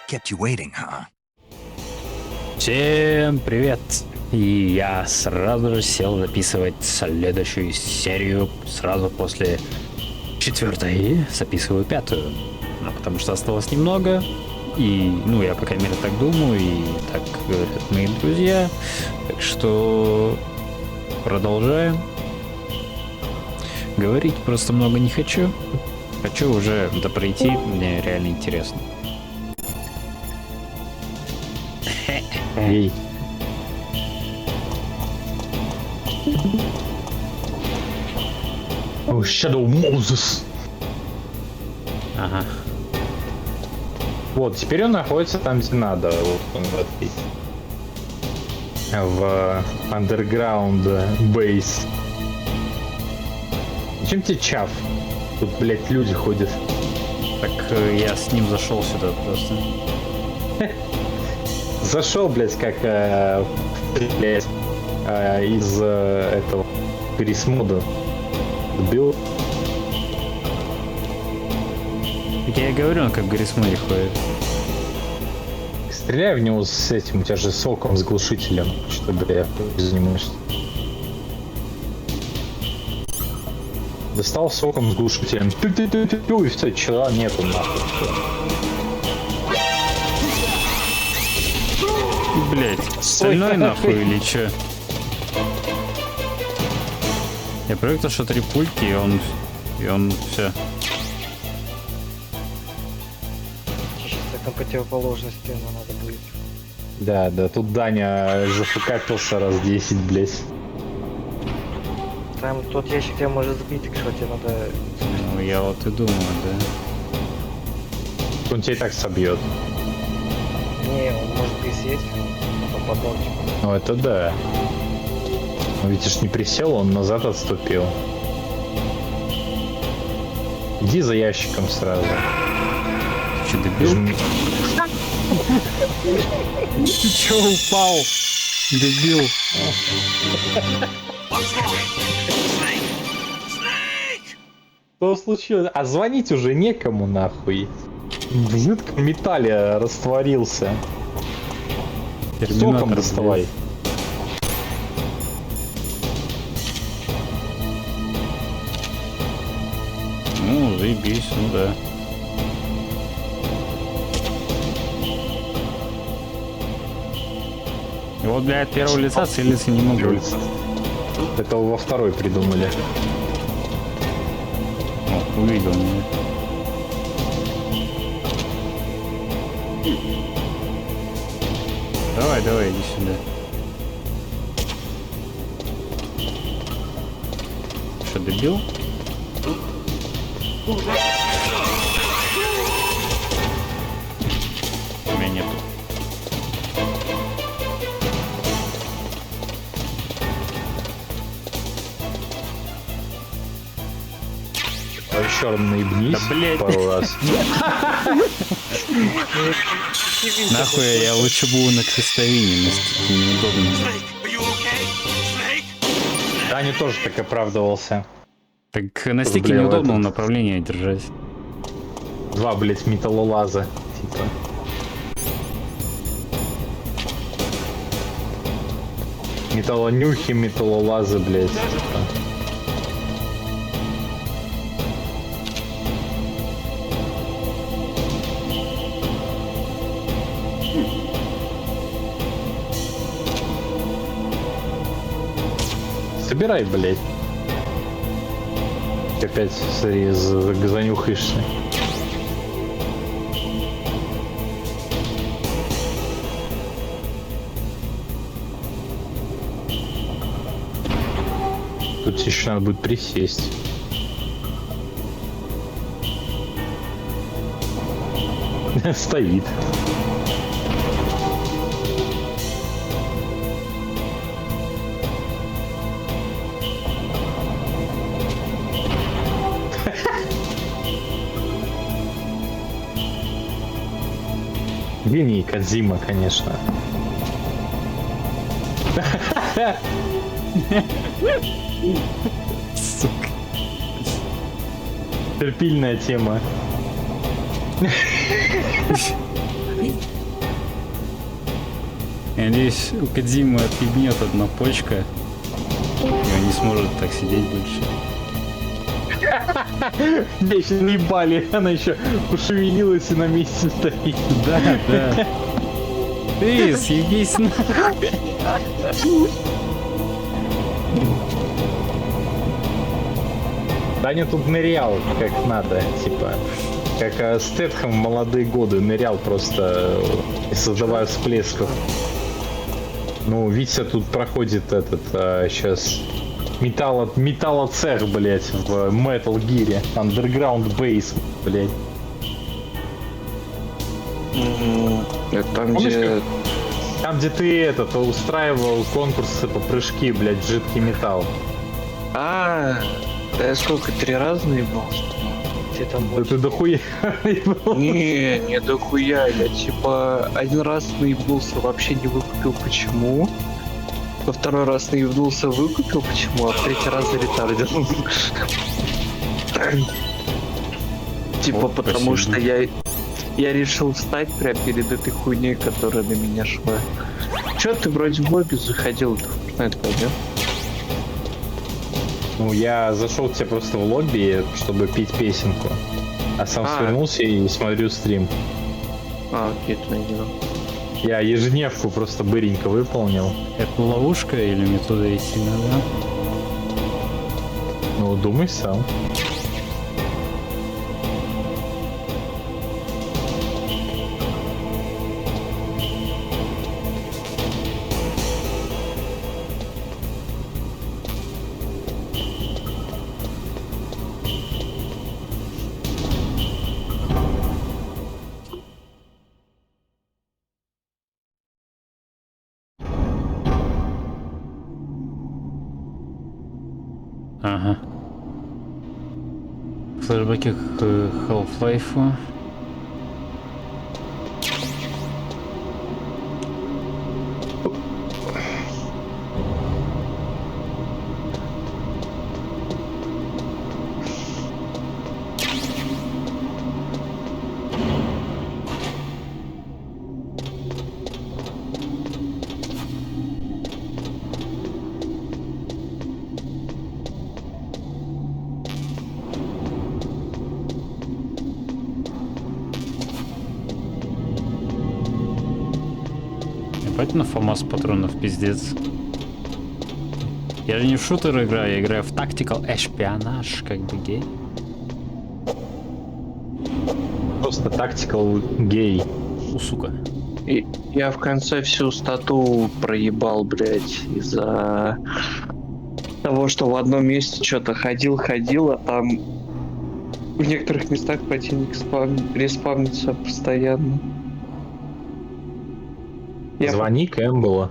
Kept you waiting, huh? Всем привет! И я сразу же сел записывать следующую серию сразу после четвертой и записываю пятую. Ну, потому что осталось немного, и, ну, я, по крайней мере, так думаю, и так говорят мои друзья. Так что продолжаем. Говорить просто много не хочу. Хочу уже пройти, мне реально интересно. Эй. Oh, Shadow Moses. Ага. Вот, теперь он находится там, где надо. Вот он в Underground Base. Чем тебе чав? Тут, блять, люди ходят. Так я с ним зашел сюда просто. Зашел, блять, как блять, из этого пересмотра. Сбил. Так я и говорю, он как в Гаррисморе ходит. Стреляй в него с этим, у тебя же соком, с глушителем. Что, бля, занимаешься? Достал соком с глушителем. Тю-тю-тю-тю-тю, и все, чела нету нахуй. Блять, стальной нахуй или чё? Я привык, что 3 пульки, и он все. Сейчас на противоположности ему надо будет. Да, тут Даня зафукапился раз 10, блять. Там тот ящик тебя может сбить, так что тебе надо... Ну, я вот и думаю, да. Он тебя и так собьет. Не, он может присесть, а попадал типа. Ну это да. Но видишь, не присел, он назад отступил. Иди за ящиком сразу. Ты чё, дебил? Ты чё упал? Дебил. Что случилось? А звонить уже некому нахуй. В жидком металле растворился. Соком доставай. Ну, заебись, ну да. И вот, блядь, от первого лица целиться не могу. Это во второй придумали. О, увидел меня. Давай, иди сюда. Что, дебил? У меня нету. А еще раз наебнись, Да, блядь. пару раз. Нахуй я лучше буду на крестовине, настолько неудобно. Даня тоже так оправдывался. Так на стике Бля, неудобно этот- направление держать. 2, блять, металлолаза. Типа. Металлонюхи, металлолазы, блять. Собирай, блять. Опять, смотри, занюхаешься. Тут еще надо будет присесть. Стоит. Гений Кодзима, конечно. Сука. Терпильная тема. Я надеюсь, у Кодзимы отъебнет одна почка, и он не сможет так сидеть больше. Меня еще наебали, она еще пошевелилась и на месте стоит. Да, да. Ты съебись нахуй. Даня тут нырял как надо, типа, как Стэтхэм в молодые годы нырял просто, создавая всплесков. Ну, Витя тут проходит этот, сейчас, металлоцех, блять, в Metal Gear, Underground Base, блять. Это там, Помнишь, где... Там, где ты этот, устраивал конкурсы по прыжки, блять, жидкий металл. Да я сколько, 3 раза наебал? Где там Да ты дохуя наебал. Не дохуя, я типа 1 раз наебнулся, вообще не выкупил почему. Во 2-й раз наебнулся, выкупил почему, а в 3-й раз заретардил. Типа потому что я решил встать прямо перед этой хуйней, которая на меня шла. Чё ты вроде в лобби заходил, ты это пойдём? Ну, я зашел к тебе просто в лобби, чтобы петь песенку. А сам свернулся и смотрю стрим. Окей, ты найдём. Я ежедневку просто быренько выполнил. Это ловушка или мне туда идти надо? Ну, думай сам. Ага. Флэшбэки к Half-Life. Ебать на ФАМАС патронов, пиздец. Я же не в шутер играю, я играю в tactical эшпионаж, как бы гей. Просто tactical гей. Сука. И я в конце всю стату проебал, блять, из-за того, что в одном месте что-то ходил, а там в некоторых местах противник респавнится постоянно. Звони Кэмпбелла.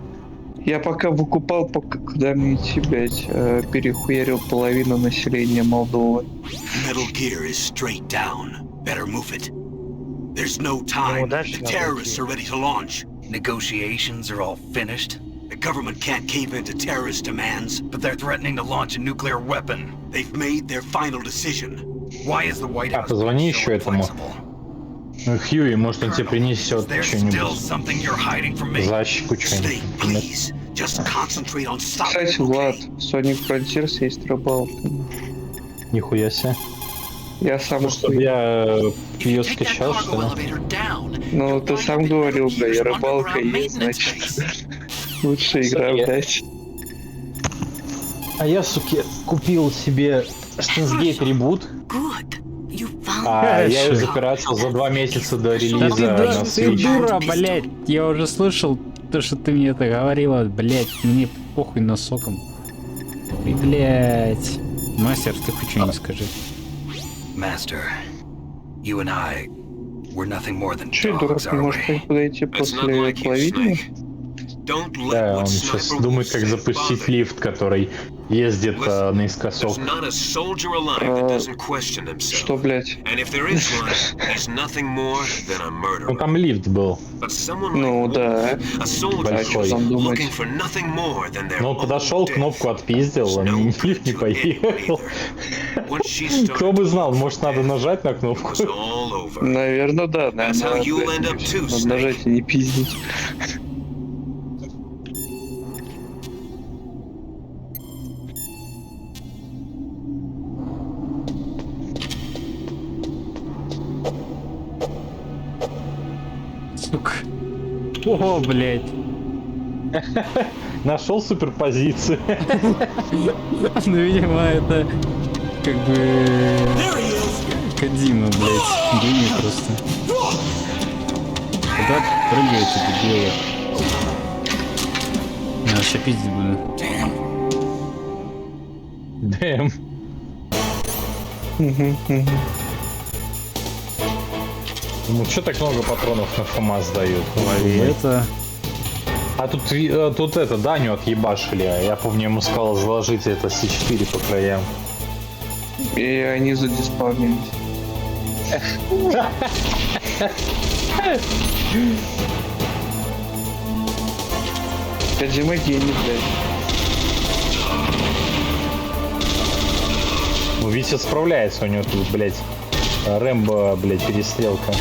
Я пока выкупал, куда мне идти, блять, перехуярил половину населения Молдовы. Metal Gear is straight down. Better move it. There's no time. The terrorists are ready to launch. Negotiations are all finished. The government can't cave into terrorist demands, but they're threatening to launch a nuclear weapon. They've made their final decision. Why is the White House позвони so еще этому. inflexible? Ну, Хьюи, может, он тебе принесет There's still что-нибудь. something you're hiding from me. Защику Stay, что-нибудь. please. Just concentrate on stopping. Кстати, Влад, в Sonic Frontiers есть рыбалка. Нихуя себе. Я сам Ну, чтобы я ее Take that скачал, cargo что ли? elevator down. Ну, ты сам говорил, бля, и рыбалка есть, значит, лучше игра, блядь. А я, суки, купил себе Steins Reboot. Good. You found А я ее Хорошо. запиратил за 2 месяца до Да ты, релиза на ты Switch. дура, блядь. Я уже слышал то, что ты мне это говорила, блядь. Мне похуй на соком. И, блядь. Мастер, ты хоть что-нибудь скажи. Master, you and I, we're nothing more than Че, дурак, dogs, не are можешь we? подойти после половины? Да, он сейчас думает, как запустить лифт, который ездит наискосок. Что, блядь? Ну там лифт был. Ну да. Большой. Там думать. Ну он подошел, кнопку отпиздил, он лифт не поехал. Кто бы знал, может надо нажать на кнопку? Наверное, да. Наверное, надо нажать и не пиздить. Сука. О, блядь. Нашел суперпозицию. Ну, видимо, это как бы Кодзима, блядь. Гений просто. Куда прыгает это дело? Я сейчас пиздить буду. Дэм. Ну что так много патронов на ФАМАС дают? И это... А тут это, Даню отъебашили, а я помню, ему сказал заложить это С4 по краям. И они задиспавнились. Кодзима гений, блядь. Ну, Витя справляется, у него тут, блядь, Рэмбо, блядь, перестрелка.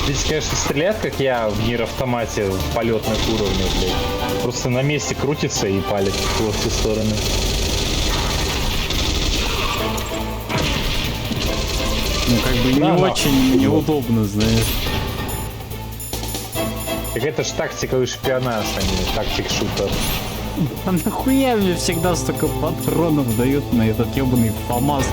Здесь, конечно, стреляет, как я в Нир Автомате в полетных уровнях, блядь. Просто на месте крутится и палит во все стороны. Ну, как бы не очень неудобно, знаешь. Так это ж тактиковый шпионаж, а не тактик-шутер. А нахуя мне всегда столько патронов дают на этот ебаный ФАМАС?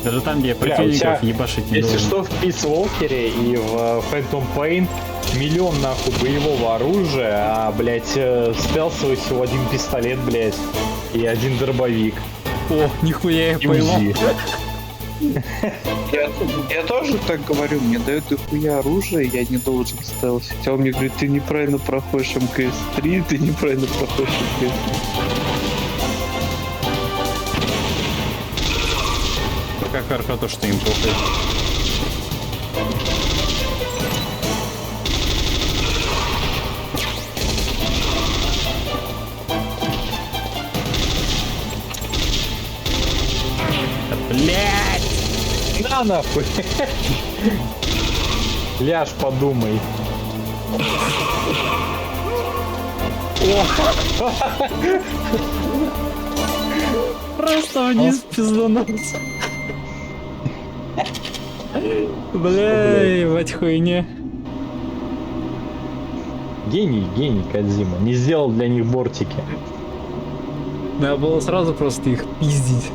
Даже там, где я противников ебашить не Если Ну. должен. что, в Peace Walker и в Phantom Pain миллион нахуй боевого оружия, а, блядь, стелсовый всего один пистолет, блядь, и один дробовик. О, нихуя я И поймал. УЗИ. Я тоже так говорю, мне дают дохуя оружие, я не должен стелсить. А он мне говорит, ты неправильно проходишь МКС-3, ты неправильно проходишь МКС-3. Как хорошо то, что им похуй. Да, блядь! На нахуй! Ляж, подумай. Просто вниз пиздануть. Бля, ебать хуйня. Гений Кодзима. Не сделал для них бортики. Надо было сразу просто их пиздить.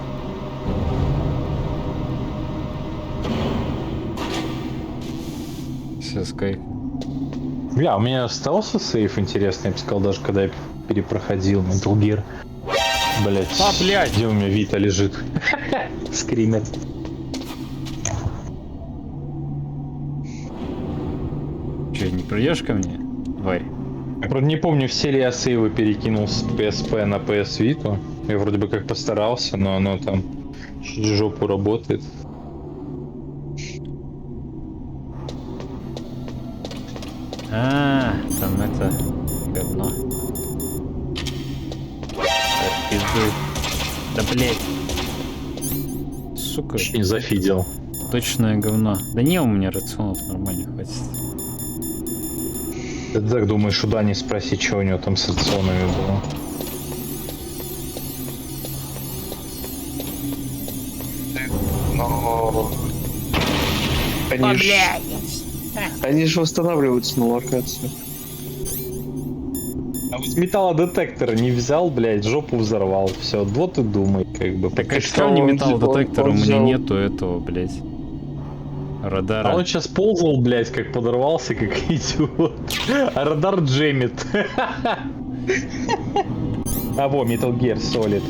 Все, скайп. Бля, у меня остался сейф интересный, я бы сказал, даже когда я перепроходил Metal Gear. Блять. А, блядь! Где у меня Вита лежит? Скримет. Че, не придешь ко мне, тварь? Я, правда, не помню, все ли я сейвы перекинул с PSP на PS Vita. Я вроде бы как постарался, но оно там чуть жопу работает. А, там это говно. Так, пизду. Да блять. Сука. Не зафидел. Точное говно. Да не, у меня рационов нормально хватит. Ты так думаешь, у Дани спросить, что у него там с рационами было? Но... Они же восстанавливаются на локацию. А вот металлодетектор не взял, блядь, жопу взорвал. Все, вот и думай, как бы. Так Пока как что камни он металлодетектора, у меня взял. нету этого, блять. Радара. А он сейчас ползал, блядь, как подорвался, как идиот. А радар джемит. А во, Metal Gear Solid.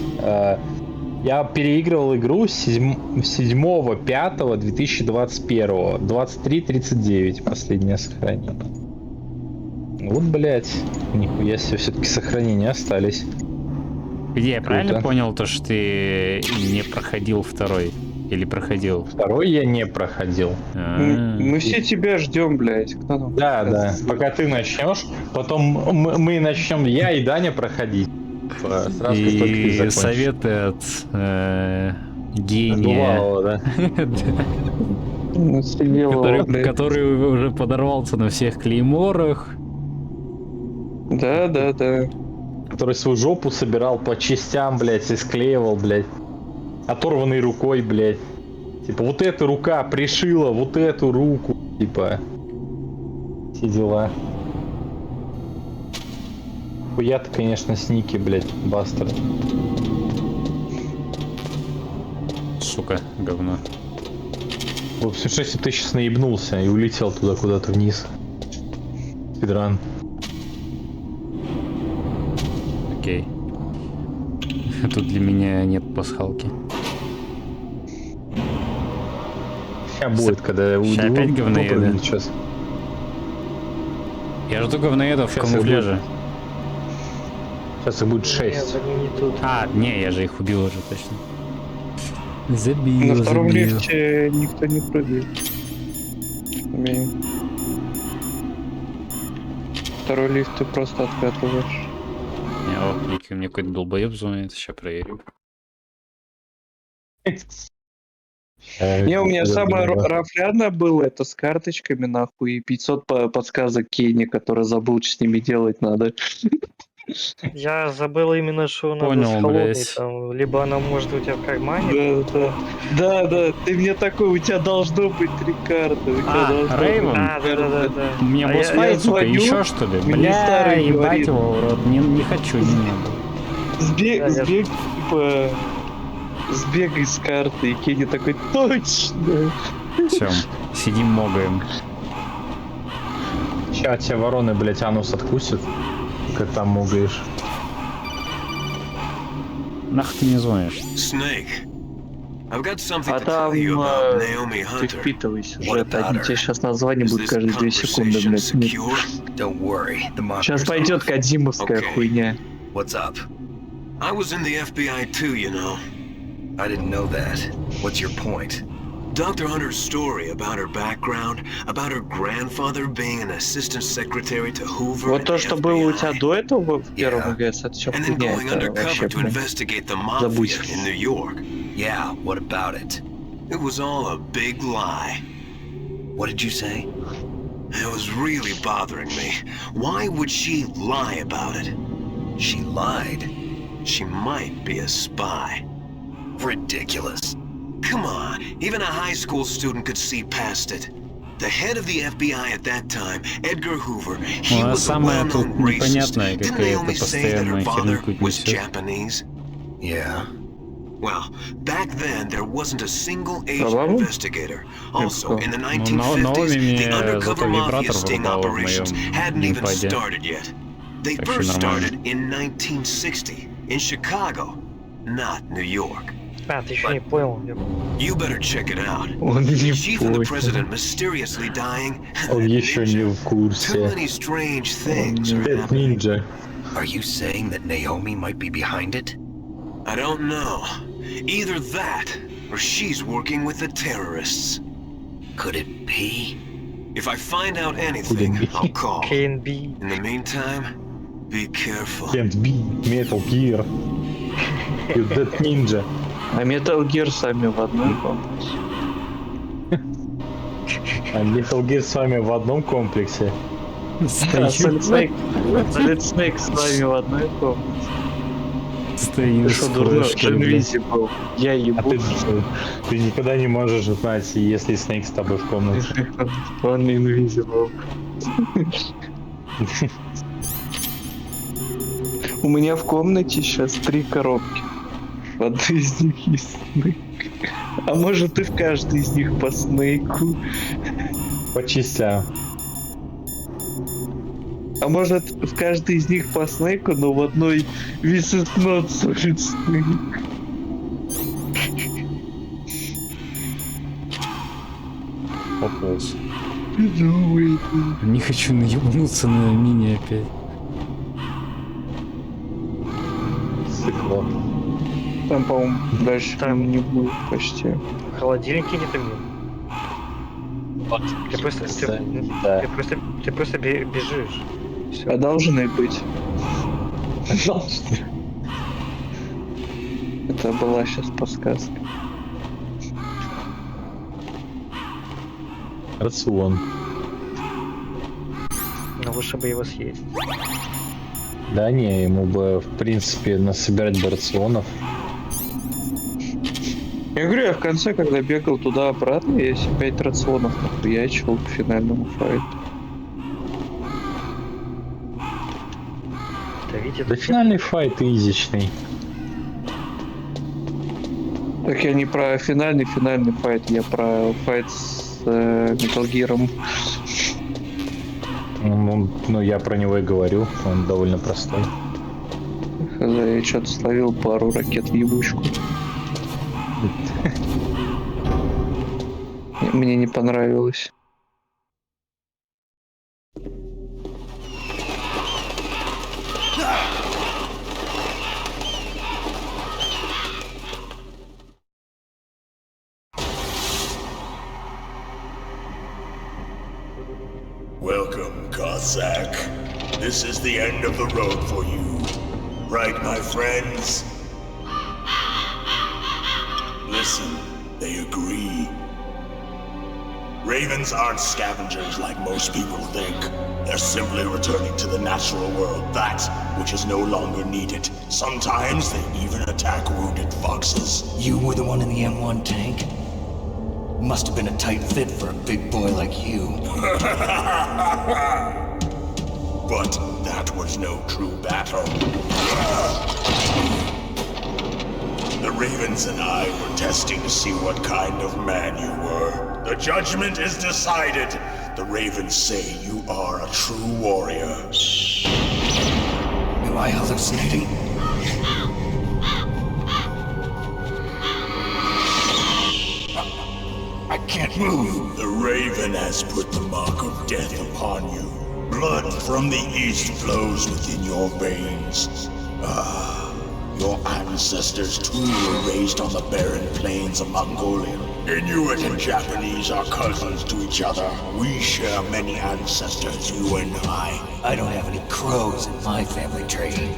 Я переигрывал игру 7.5.2021. 23.39 последнее сохранение. Вот, блядь. Нихуя себе, все-таки сохранения остались. Где я правильно Круто. понял то, что ты не проходил второй? Или проходил? Второй я не проходил. Мы все тебя ждем, блядь. Кто нам Да, да. рассказывает? Пока ты начнешь, потом мы начнем, я и Даня проходить. Сразу как только ты И закончишь. советы от гения, Бывало, да. Ну, сидела, блядь. который уже подорвался на всех клейморах. Да. Который свою жопу собирал по частям, блядь, и склеивал, блядь. Оторванной рукой, блядь. Типа, вот эта рука пришила вот эту руку. Типа, все дела. Хуя-то, конечно, сники, блядь, бастард. Сука, говно. В общем, что если ты сейчас наебнулся и улетел туда куда-то вниз? Спидран. Окей. Тут для меня нет пасхалки. Сейчас будет, когда Ща опять говноеды. выпрыгнет сейчас. Я жду говноедов в Сейчас камуфляже. Сейчас их будет Нет, 6. они не тут. А, не, я же их убил уже точно. Забил, На втором забил. лифте никто не прыгает. Умею. Второй лифт ты просто откатываешь. Не, о, Ники, мне какой-то долбоеб звонит, сейчас проверю. Не, у меня самое рафляное было, это с карточками, нахуй, и 500 подсказок Кенни, который забыл, что с ними делать надо. Я забыл именно, что надо Понял, с холодной блядь. там. Либо она может у тебя в кармане. Да, ты мне такой, у тебя должно быть 3 карты. У тебя А, должно Рейвен? быть А, 3 карты. да. У меня А босс я файт, сука, звоню, еще что ли? мне Бля, старый ебать говорит. его в рот. Не хочу, не надо. Сбег, Да, я- типа, сбегай с карты, и Кенни такой, точно. Все, сидим, могаем. Сейчас тебя вороны, блядь, анус откусят. Как там могаешь. Нахуй ты не звонишь? Snake, I've got something А to там tell you about Naomi ты Hunter. впитывай сюжет, What about они her? тебе сейчас название Is будут this каждые 2 секунды, conversation блядь. secure? Don't worry, the Сейчас monitor's пойдет off. кадзимовская Okay. хуйня. What's up? I was in the FBI too, you know. I didn't know that. What's your point? Dr. Hunter's story about her background, about her grandfather being an assistant secretary to Hoover Вот and то, the что было у тебя FBI, до этого в первом Yeah. ГС, это все and then хуйня, going это вообще, undercover to блин. investigate the mafia Забудь. in New York. Yeah, what about it? It was all a big lie. What did you say? It was really bothering me. Why would she lie about it? She lied. She might be a spy. Ridiculous. Come on, even a high school student could see past it. The head of the FBI at that time, Edgar Hoover, he Ну, а was a самое тут well-known racist. непонятное, Didn't какая-то Naomi say that her постоянная father херню was несет. Japanese? Yeah. Well, back then there wasn't a single Asian По-моему, investigator. Also, in the Ну, 1950s, Наоми мне the undercover зато mafia вибратор sting врубала в operations моем hadn't even геймпаде. started yet. They Так что first нормально. started in 1960 in Chicago, not New York. А, ты еще не понял. You better check it out. Он The не chief and the понял. president mysteriously dying. Он еще не в Too курсе. many strange things are Пять happening. ниндзя. Are you saying that Naomi might be behind it? I don't know. Either that, or she's working with the terrorists. Could it be? If I find out anything, be. I'll call. КНБ. In the meantime, be careful. Can't be Metal Gear. You dead ninja. А Metal Gear сами в одной комплексе. А Metal Gear с вами в одном комплексе. А Solid Snake с вами в одной комплексе. Стоим Ты с что, дурной? флешкой, блядь. Invisible. Я А ебу. ты никогда не можешь знать, если Снейк с тобой в комнате. Он Invisible. У меня в комнате сейчас 3 коробки. В одной из них есть Снейк. А может и в каждой из них по Снейку. По частям. А может в каждой из них по Снейку, но в одной This is not Solid Snake. Пополз. Не хочу наебнуться на мини опять. Циклоп. Там, по-моему, дальше Там- не будет почти. В холодильнике не тыгнул. Ты просто, Да. ты просто бежишь. Все. А должны быть. Это была сейчас подсказка. Рацион. Но лучше бы его съесть. Да не, ему бы, в принципе, насобирать бы рационов. Я говорю, я в конце, когда бегал туда-обратно, я себе 5 рационов нахуячил к финальному файту. Да видите, Да финальный файт изичный. Так я не про финальный файт, я про файт с Metal Gear'ом. Ну, я про него и говорю, он довольно простой. Я что-то словил пару ракет в ебучку. Мне не понравилось. Welcome, Cossack. This is the end of the road for you. Right, my friends? Listen, they agree. Ravens aren't scavengers like most people think. They're simply returning to the natural world, that which is no longer needed. Sometimes they even attack wounded foxes. You were the one in the M1 tank? Must have been a tight fit for a big boy like you. But that was no true battle. The Ravens and I were testing to see what kind of man you were. The judgment is decided. The Ravens say you are a true warrior. Am I hallucinating? I can't move. The Raven has put the mark of death upon you. Blood from the east flows within your veins. Your ancestors too were raised on the barren plains of Mongolia. Inuit and Japanese are cousins to each other. We share many ancestors, you and I. I don't have any crows in my family tree.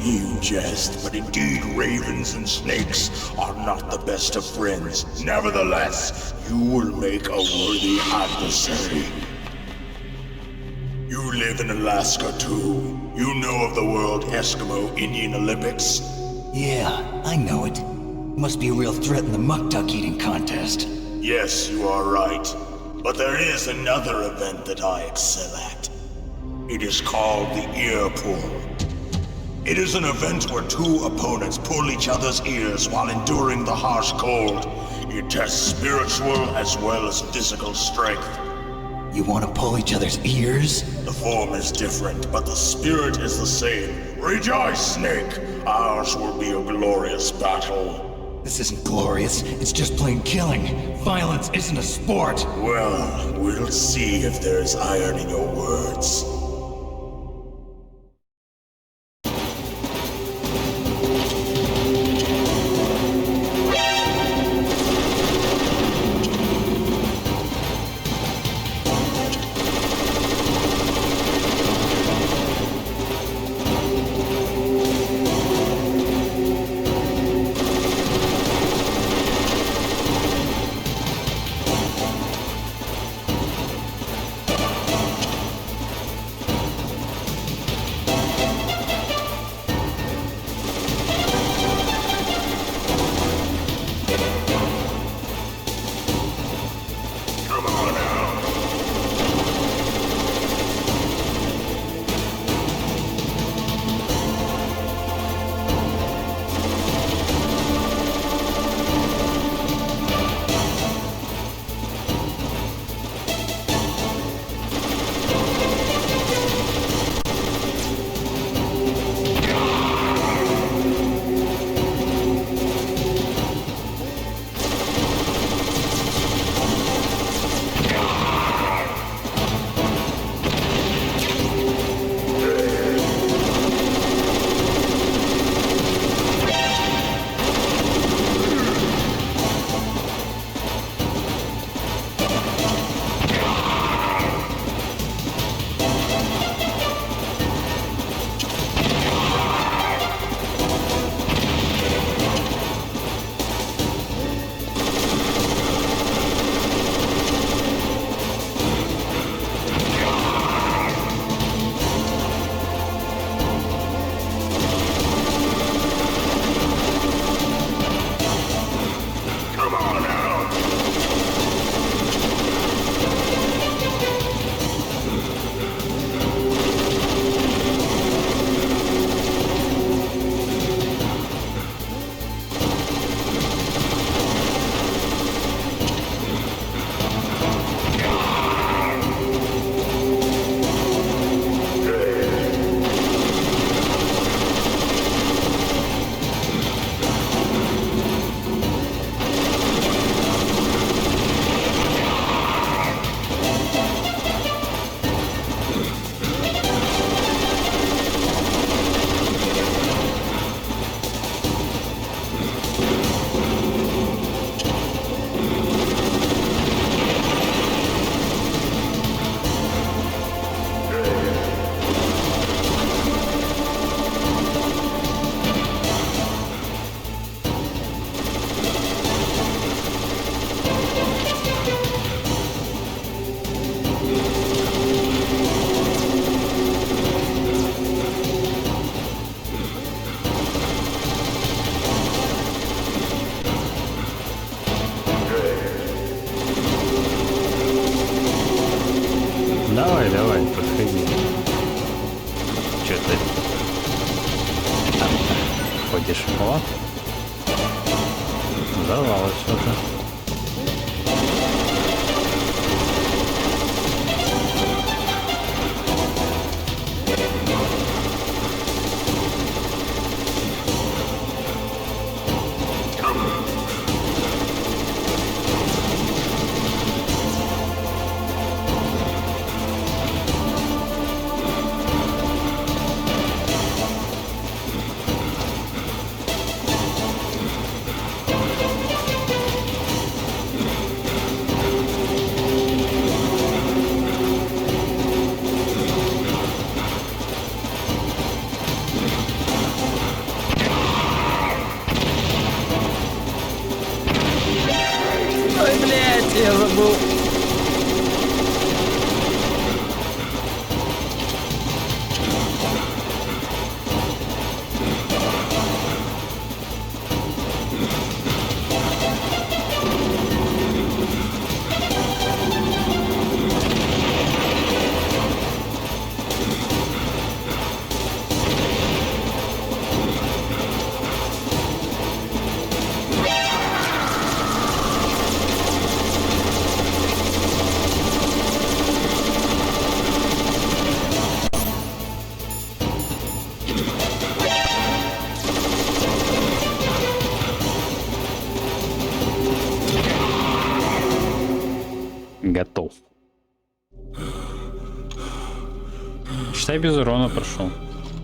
You jest, but indeed ravens and snakes are not the best of friends. Nevertheless, you will make a worthy adversary. You live in Alaska too. You know of the World Eskimo Indian Olympics? Yeah, I know it. Must be a real threat in the muck duck eating contest. Yes, you are right. But there is another event that I excel at. It is called the ear pull. It is an event where two opponents pull each other's ears while enduring the harsh cold. It tests spiritual as well as physical strength. You want to pull each other's ears? The form is different, but the spirit is the same. Rejoice, Snake! Ours will be a glorious battle. This isn't glorious, it's just plain killing. Violence isn't a sport. Well, we'll see if there's iron in your words. Взорвалось что-то. Я забыл. Готов. Считай, без урона прошел.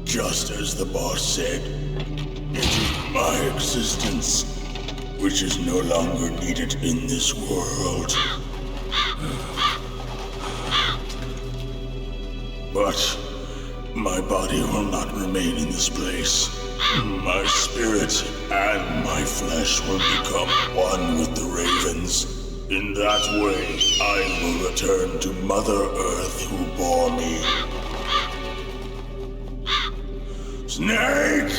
Just as the boss said, it is my existence which is no longer needed in this world. But my body will not remain in this place. My spirit and my flesh will become one with the ravens. In that way, I will return to Mother Earth who bore me. Snake!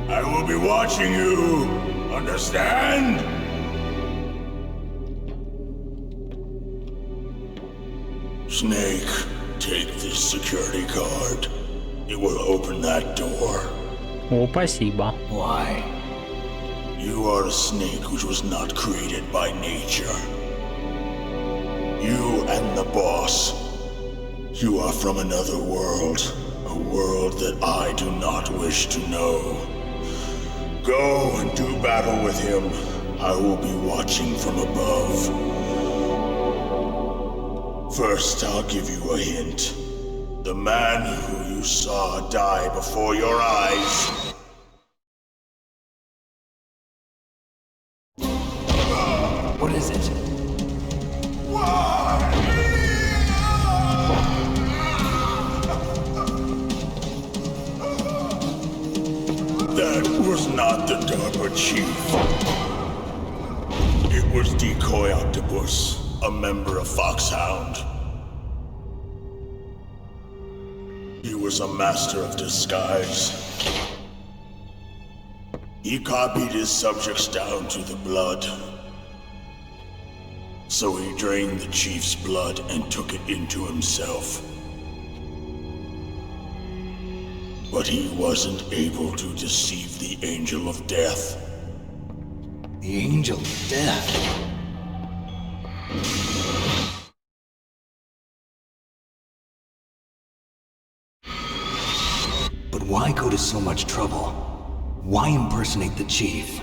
I will be watching you. Understand? Snake, take this security card. It will open that door. О, спасибо. Why? You are a snake which was not created by nature. You and the boss. You are from another world. A world that I do not wish to know. Go and do battle with him. I will be watching from above. First, I'll give you a hint. The man who you saw die before your eyes. What is it? That was not the DARPA chief. It was Decoy Octopus, a member of Foxhound. He was a master of disguise. He copied his subjects down to the blood. So he drained the chief's blood and took it into himself. But he wasn't able to deceive the Angel of Death. The Angel of Death. But why go to so much trouble? Why impersonate the chief?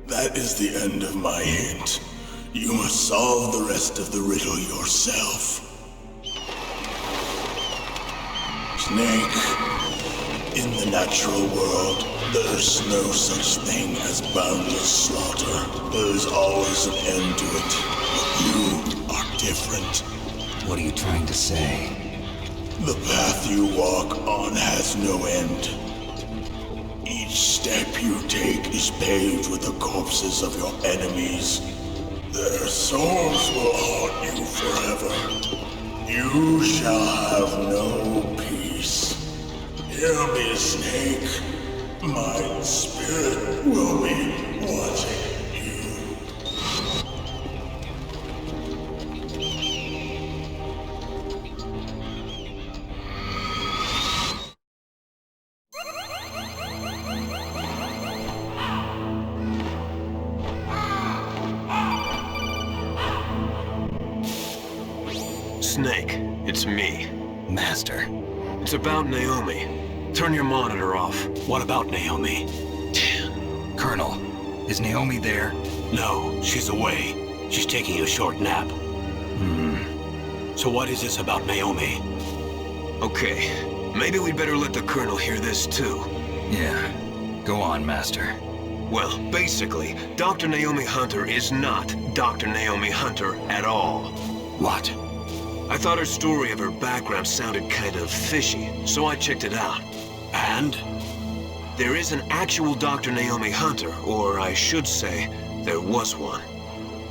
That is the end of my hint. You must solve the rest of the riddle yourself. Snake, in the natural world, there's no such thing as boundless slaughter. There's always an end to it. But you are different. What are you trying to say? The path you walk on has no end. Each step you take is paved with the corpses of your enemies. Their souls will haunt you forever. You shall have no peace. Hear me, Snake. My spirit will be watching you. Snake, it's me. Master. It's about Naomi. Turn your monitor off. What about Naomi? Colonel, is Naomi there? No, she's away. She's taking a short nap. So what is this about Naomi? Okay, maybe we'd better let the Colonel hear this too. Yeah. Go on, Master. Well, basically, Dr. Naomi Hunter is not Dr. Naomi Hunter at all. What? I thought her story of her background sounded kind of fishy, so I checked it out. And? There is an actual Dr. Naomi Hunter, or I should say, there was one.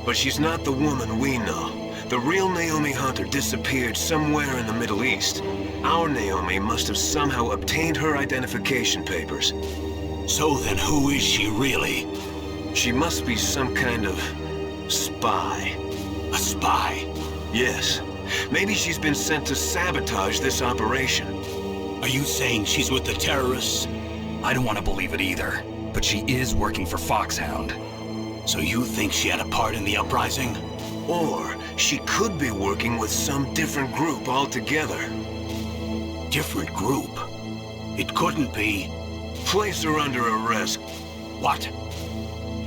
But she's not the woman we know. The real Naomi Hunter disappeared somewhere in the Middle East. Our Naomi must have somehow obtained her identification papers. So then who is she really? She must be some kind of spy. A spy? Yes. Maybe she's been sent to sabotage this operation. Are you saying she's with the terrorists? I don't want to believe it either, but she is working for Foxhound. So you think she had a part in the uprising? Or she could be working with some different group altogether. Different group? It couldn't be. Place her under arrest. What?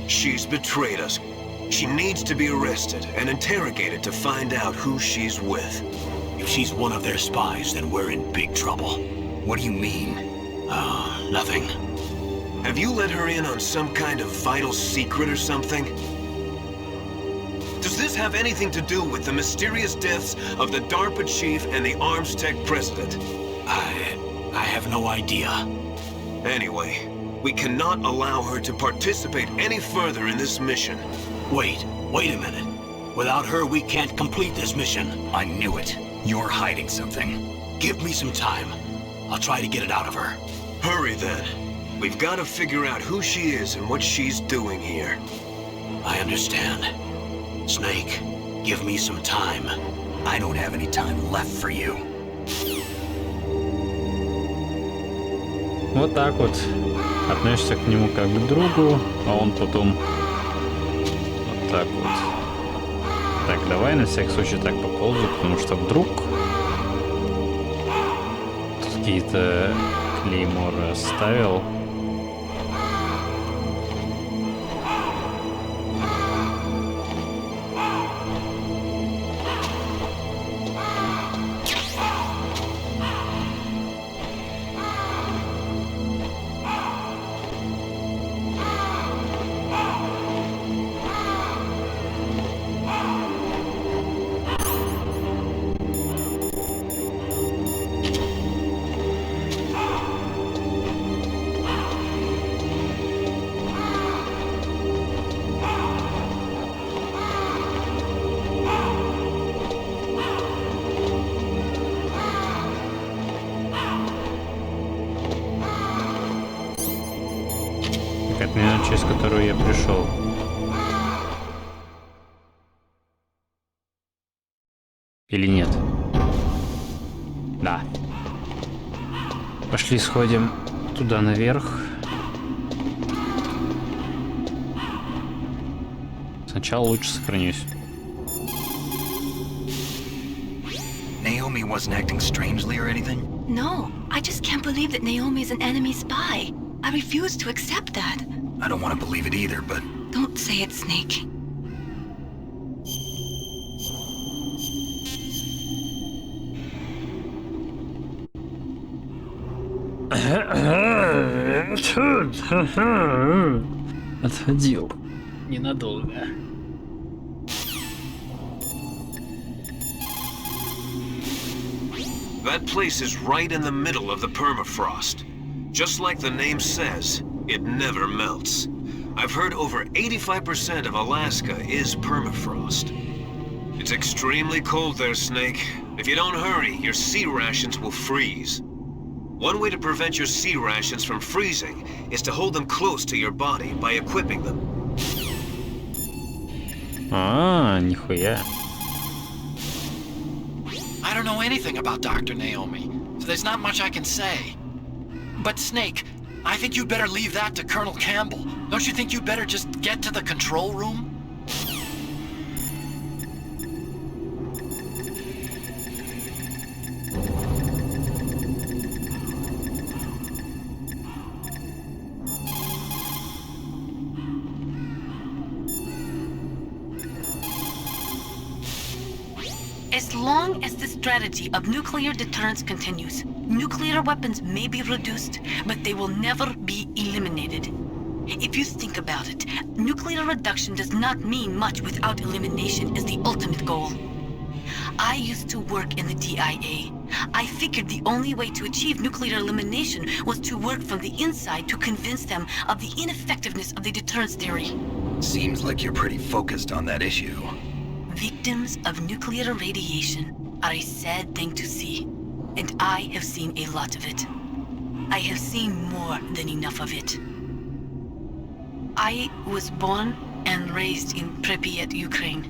She's betrayed us. She needs to be arrested and interrogated to find out who she's with. If she's one of their spies, then we're in big trouble. What do you mean? Nothing. Have you let her in on some kind of vital secret or something? Does this have anything to do with the mysterious deaths of the DARPA chief and the Arms Tech president? I have no idea. Anyway, we cannot allow her to participate any further in this mission. Wait a minute. Without her, we can't complete this mission. I knew it. You're hiding something. Give me some time. I'll try to get it out of her. Hurry then. We've got to figure out who she is and what she's doing here. I understand. Snake, give me some time. I don't have any time left for you. Вот так вот. Относишься к нему как к другу, а он потом вот так вот. Так, давай на всякий случай так поползу, потому что вдруг тут какие-то клейморы оставил. Через которую я пришел. Или нет? Да. Пошли сходим туда наверх. Сначала лучше сохранюсь. Naomi wasn't acting strangely or anything? No, I just can't believe that Naomi's an enemy spy. I refuse to accept that. I don't want to believe it either, but... Don't say it, Snake. Отходил. Ненадолго. That place is right in the middle of the permafrost. Just like the name says, it never melts. I've heard over 85% of Alaska is permafrost. It's extremely cold there, Snake. If you don't hurry, your sea rations will freeze. One way to prevent your sea rations from freezing is to hold them close to your body by equipping them. Нихуя. I don't know anything about Dr. Naomi, so there's not much I can say. But Snake, I think you'd better leave that to Colonel Campbell. Don't you think you'd better just get to the control room? long as the strategy of nuclear deterrence continues, nuclear weapons may be reduced, but they will never be eliminated. If you think about it, nuclear reduction does not mean much without elimination as the ultimate goal. I used to work in the DIA. I figured the only way to achieve nuclear elimination was to work from the inside to convince them of the ineffectiveness of the deterrence theory. Seems like you're pretty focused on that issue. Victims of nuclear radiation are a sad thing to see, and I have seen a lot of it. I have seen more than enough of it. I was born and raised in Pripyat, Ukraine.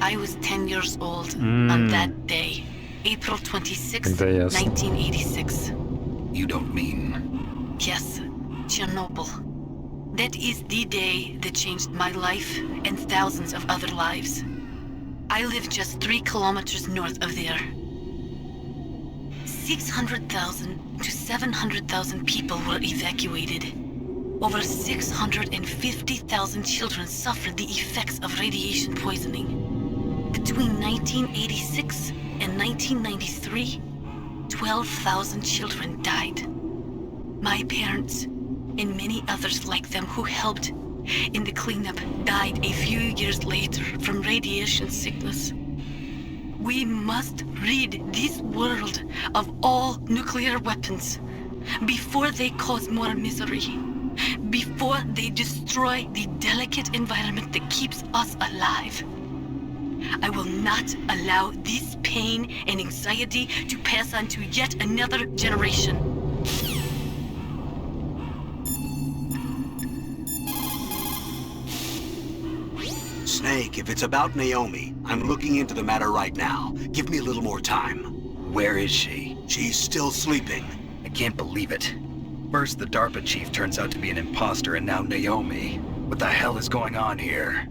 I was 10 years old on that day, April 26, 1986. You don't mean... Yes, Chernobyl. That is the day that changed my life and thousands of other lives. I live just 3 kilometers north of there. 600,000 to 700,000 people were evacuated. Over 650,000 children suffered the effects of radiation poisoning. Between 1986 and 1993, 12,000 children died. My parents, and many others like them who helped in the cleanup, died a few years later from radiation sickness. We must rid this world of all nuclear weapons before they cause more misery, before they destroy the delicate environment that keeps us alive. I will not allow this pain and anxiety to pass on to yet another generation. Snake, if it's about Naomi, I'm looking into the matter right now. Give me a little more time. Where is she? She's still sleeping. I can't believe it. First, the DARPA chief turns out to be an imposter, and now Naomi. What the hell is going on here?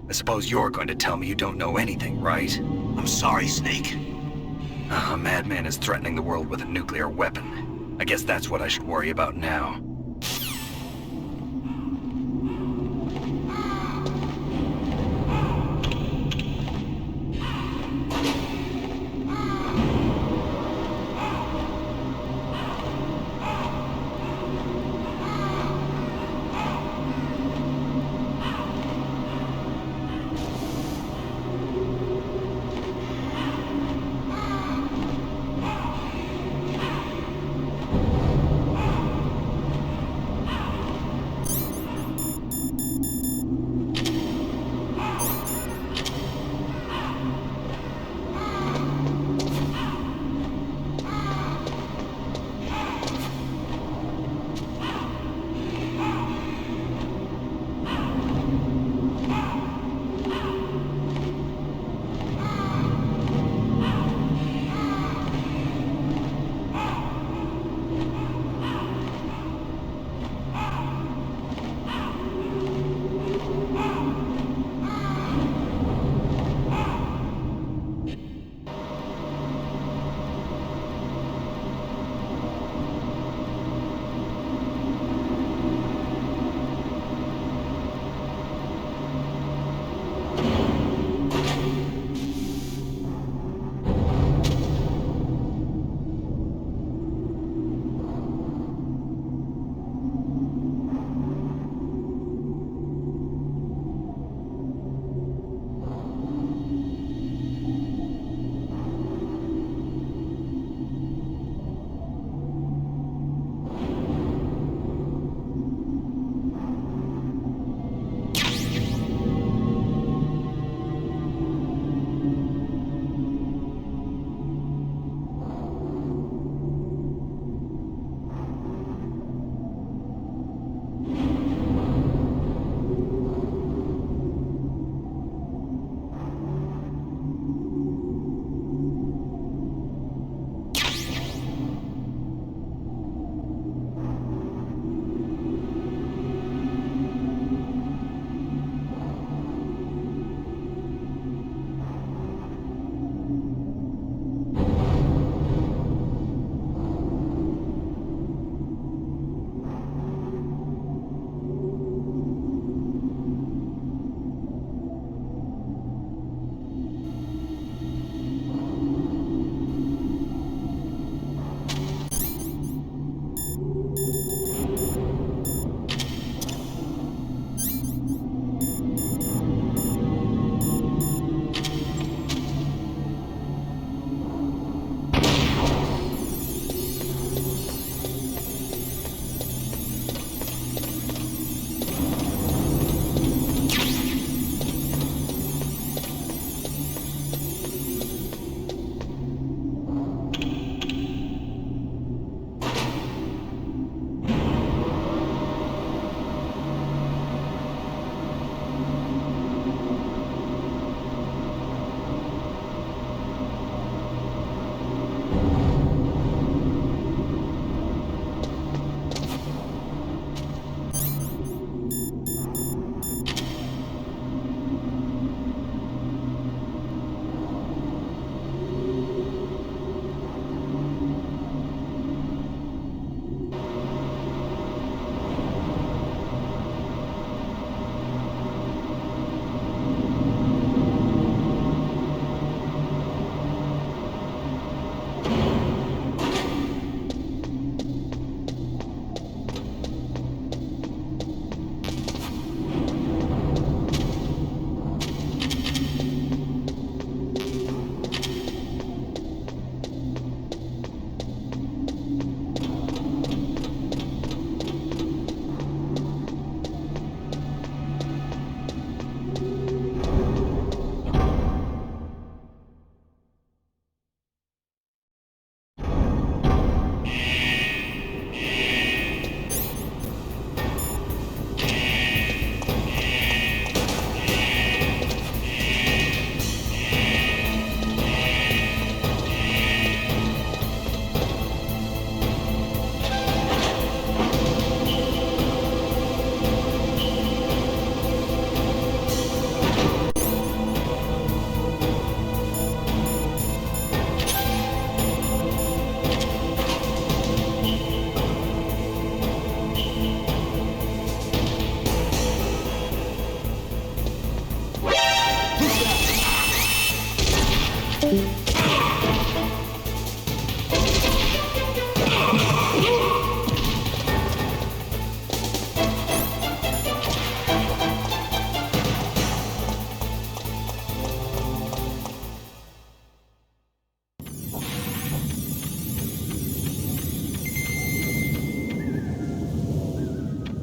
I suppose you're going to tell me you don't know anything, right? I'm sorry, Snake. A madman is threatening the world with a nuclear weapon. I guess that's what I should worry about now.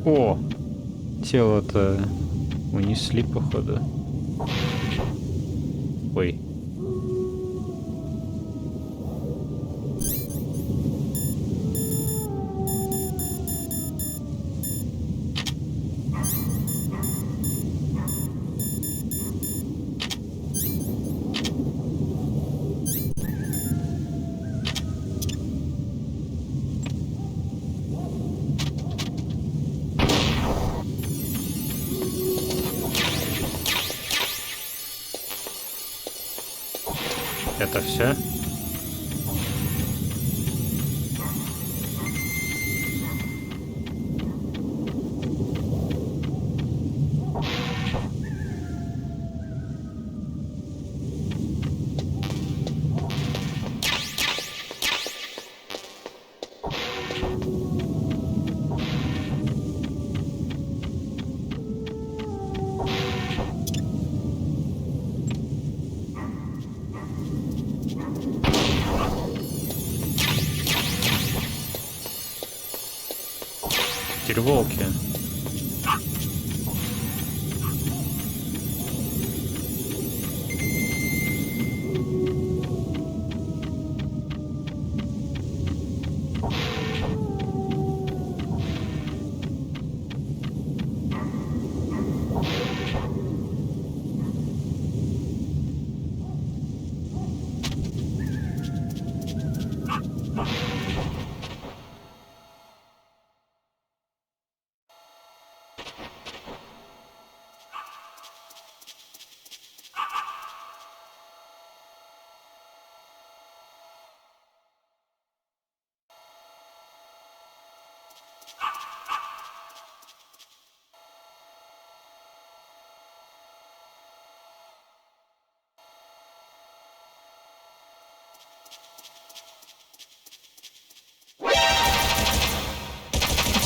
О! Тело-то унесли, походу. Ой. Это все? Теперь волки.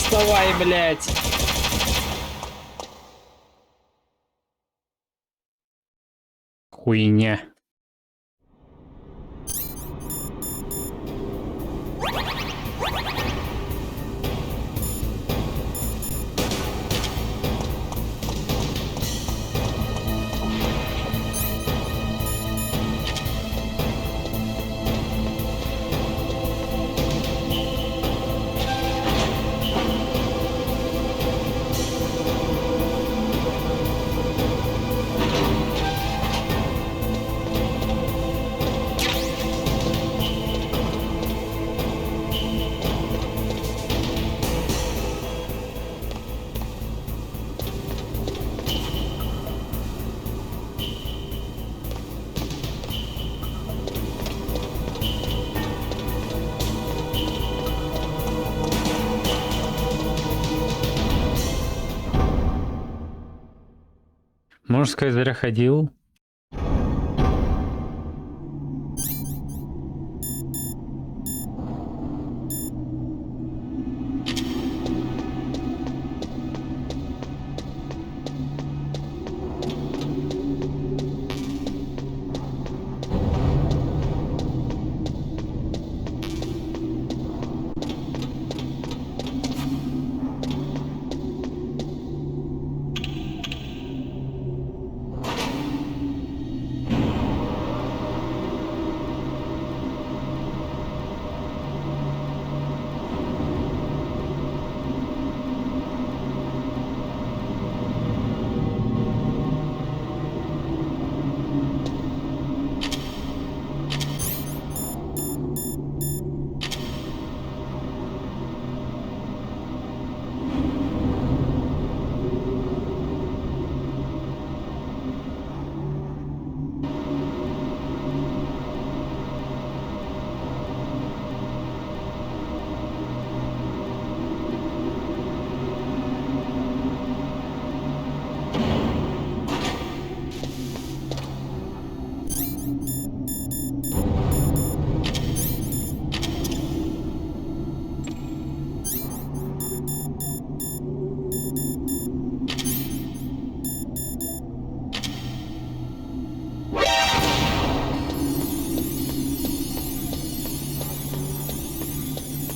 Вставай, блядь! Хуйня. Можно сказать, зря ходил.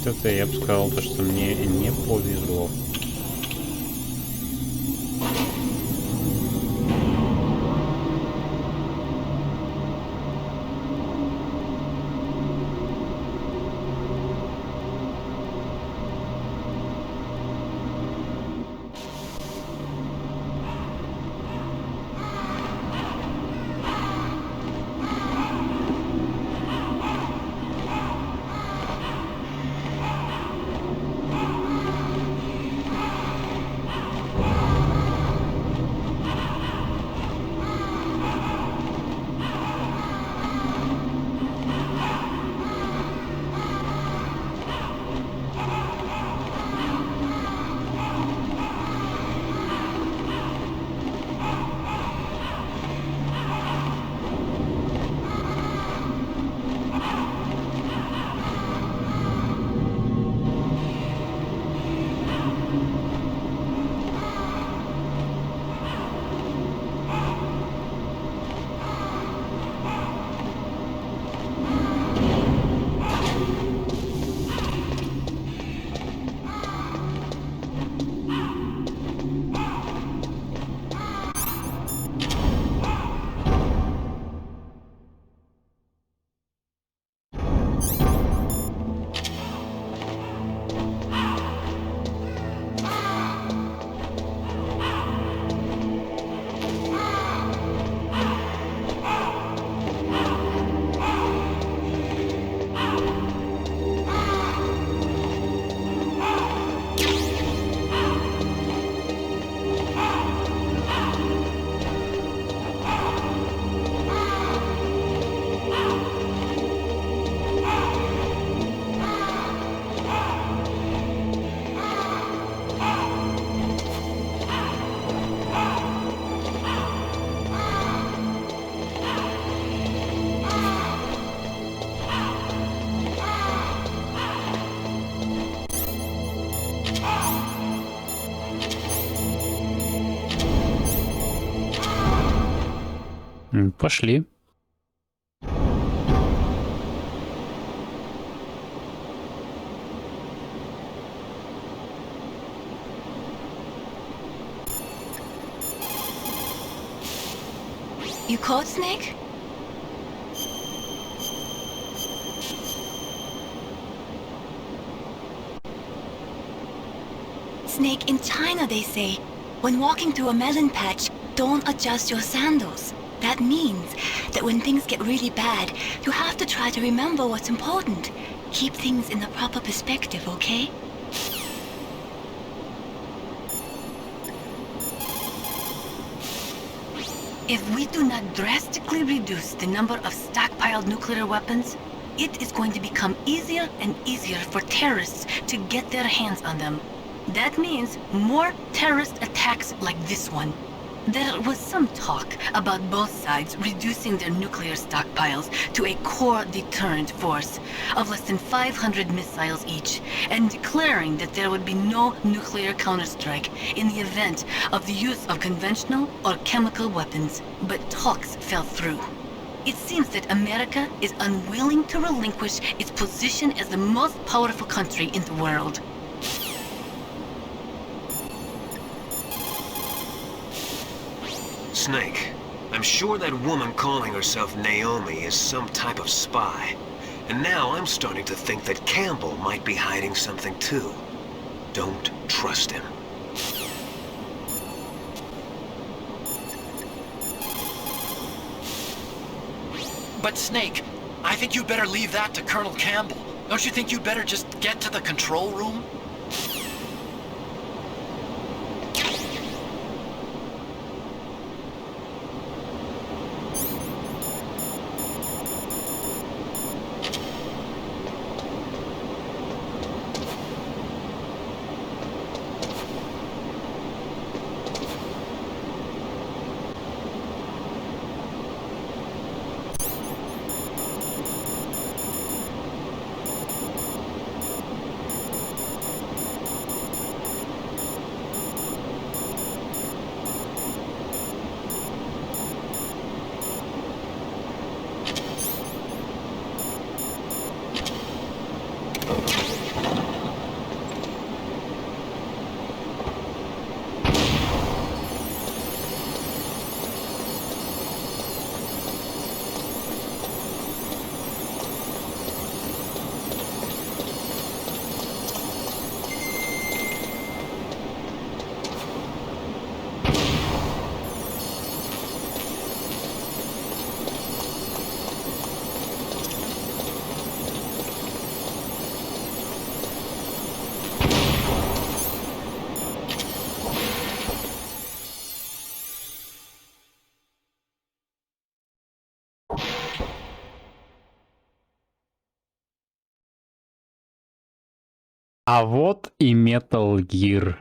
Это я бы сказал, то, что мне не повезло. Пошли. You caught Snake? Snake, in China they say, when walking through a melon patch, don't adjust your sandals. That means that when things get really bad, you have to try to remember what's important. Keep things in the proper perspective, okay? If we do not drastically reduce the number of stockpiled nuclear weapons, it is going to become easier and easier for terrorists to get their hands on them. That means more terrorist attacks like this one. There was some talk about both sides reducing their nuclear stockpiles to a core deterrent force of less than 500 missiles each, and declaring that there would be no nuclear counterstrike in the event of the use of conventional or chemical weapons. But talks fell through. It seems that America is unwilling to relinquish its position as the most powerful country in the world. Snake, I'm sure that woman calling herself Naomi is some type of spy. And now I'm starting to think that Campbell might be hiding something too. Don't trust him. But Snake, I think you better leave that to Colonel Campbell. Don't you think you better just get to the control room? А вот и Metal Gear.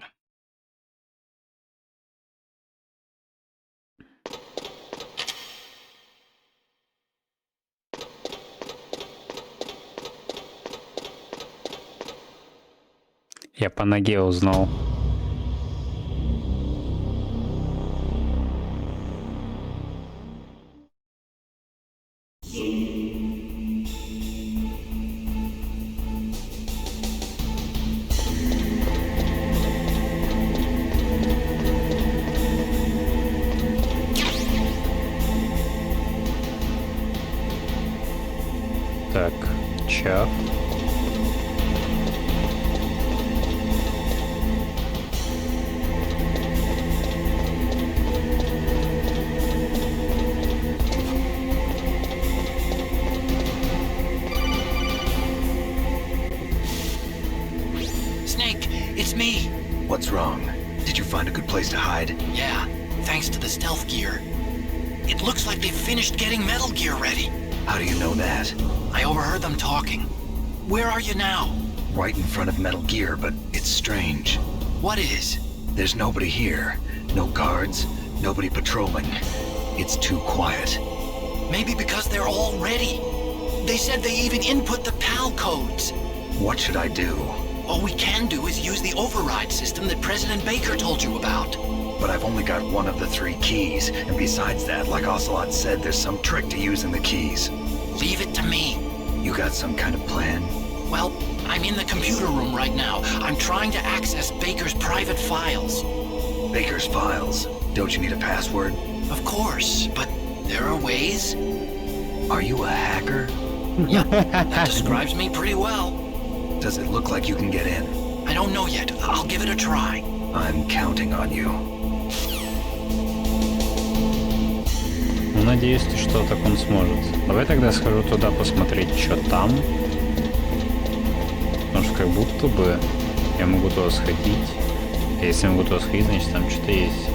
Я по ноге узнал. Так, чав. Snake, it's me. What's wrong? Did you find a good place to hide? Yeah, thanks to the stealth gear. It looks like they've finished getting Metal Gear ready. How do you know that? I overheard them talking. Where are you now? Right in front of Metal Gear, but it's strange. What is? There's nobody here. No guards, nobody patrolling. It's too quiet. Maybe because they're all ready. They said they even input the PAL codes. What should I do? All we can do is use the override system that President Baker told you about. But I've only got one of the 3 keys, and besides that, like Ocelot said, there's some trick to using the keys. Leave it to me. You got some kind of plan? Well, I'm in the computer room right now. I'm trying to access Baker's private files. Baker's files? Don't you need a password? Of course, but there are ways. Are you a hacker? Yeah, that describes me pretty well. Does it look like you can get in? I don't know yet. I'll give it a try. I'm counting on you. Ну, надеюсь, что так он сможет. Давай тогда схожу туда посмотреть, что там. Потому что как будто бы я могу туда сходить. А если я могу туда сходить, значит там что-то есть.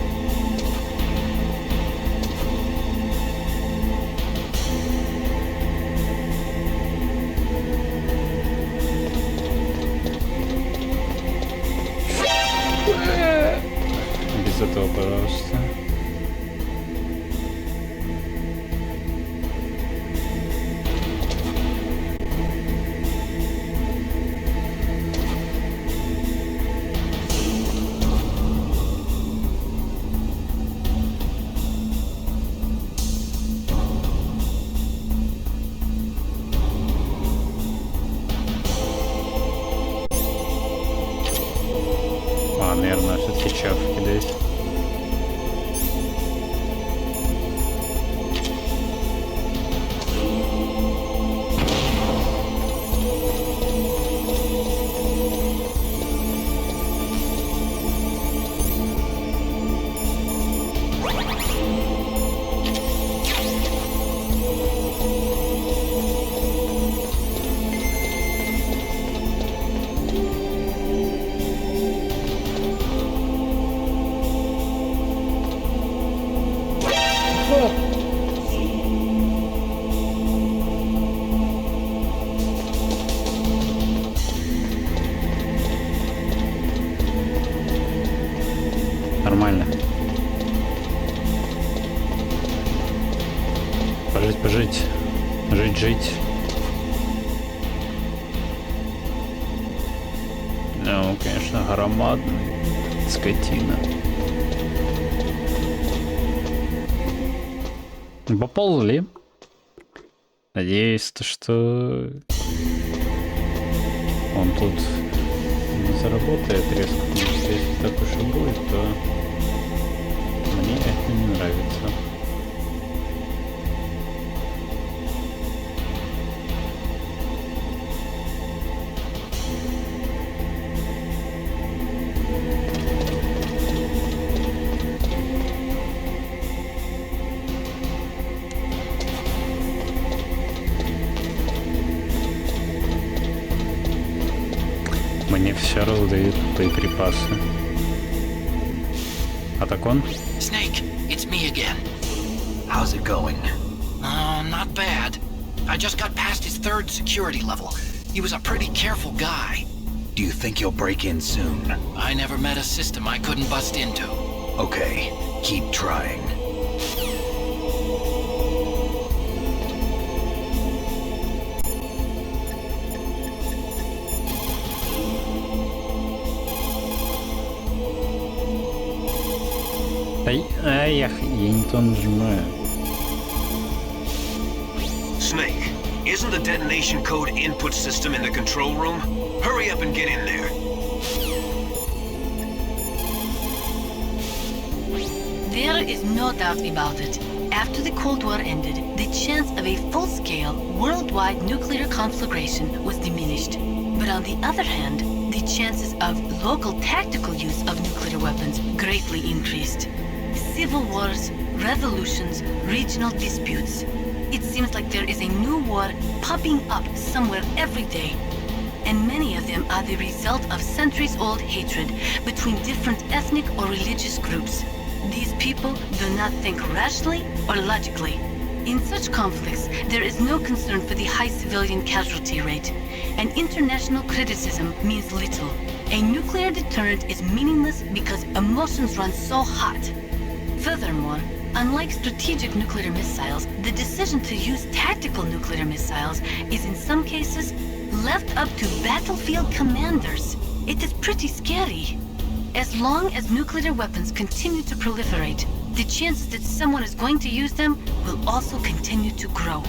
Без этого, пожалуйста. Наверное, все-таки чав кидает. Нормально. Пожить. Жить. Ну, конечно, громадный. Скотина. Поползли. Надеюсь, что он тут не заработает резко. Потому что если так уж и будет, то мне это не нравится. Мне все раздают боеприпасы. А так он? Snake, it's me again. How's it going? Not bad. I just got past his 3rd security level. He was a pretty careful guy. Do you think you'll break in soon? I never met a system I couldn't bust into. Okay, keep trying. Я не то нажимаю. Snake, isn't the detonation code input system in the control room? Hurry up and get in there. There is no doubt about it. After the Cold War ended, the chance of a full-scale, worldwide nuclear conflagration was diminished. But on the other hand, the chances of local tactical use of nuclear weapons greatly increased. Civil wars, revolutions, regional disputes. It seems like there is a new war popping up somewhere every day. And many of them are the result of centuries-old hatred between different ethnic or religious groups. These people do not think rationally or logically. In such conflicts, there is no concern for the high civilian casualty rate, and international criticism means little. A nuclear deterrent is meaningless because emotions run so hot. Furthermore, unlike strategic nuclear missiles, the decision to use tactical nuclear missiles is in some cases left up to battlefield commanders. It is pretty scary. As long as nuclear weapons continue to proliferate, the chances that someone is going to use them will also continue to grow.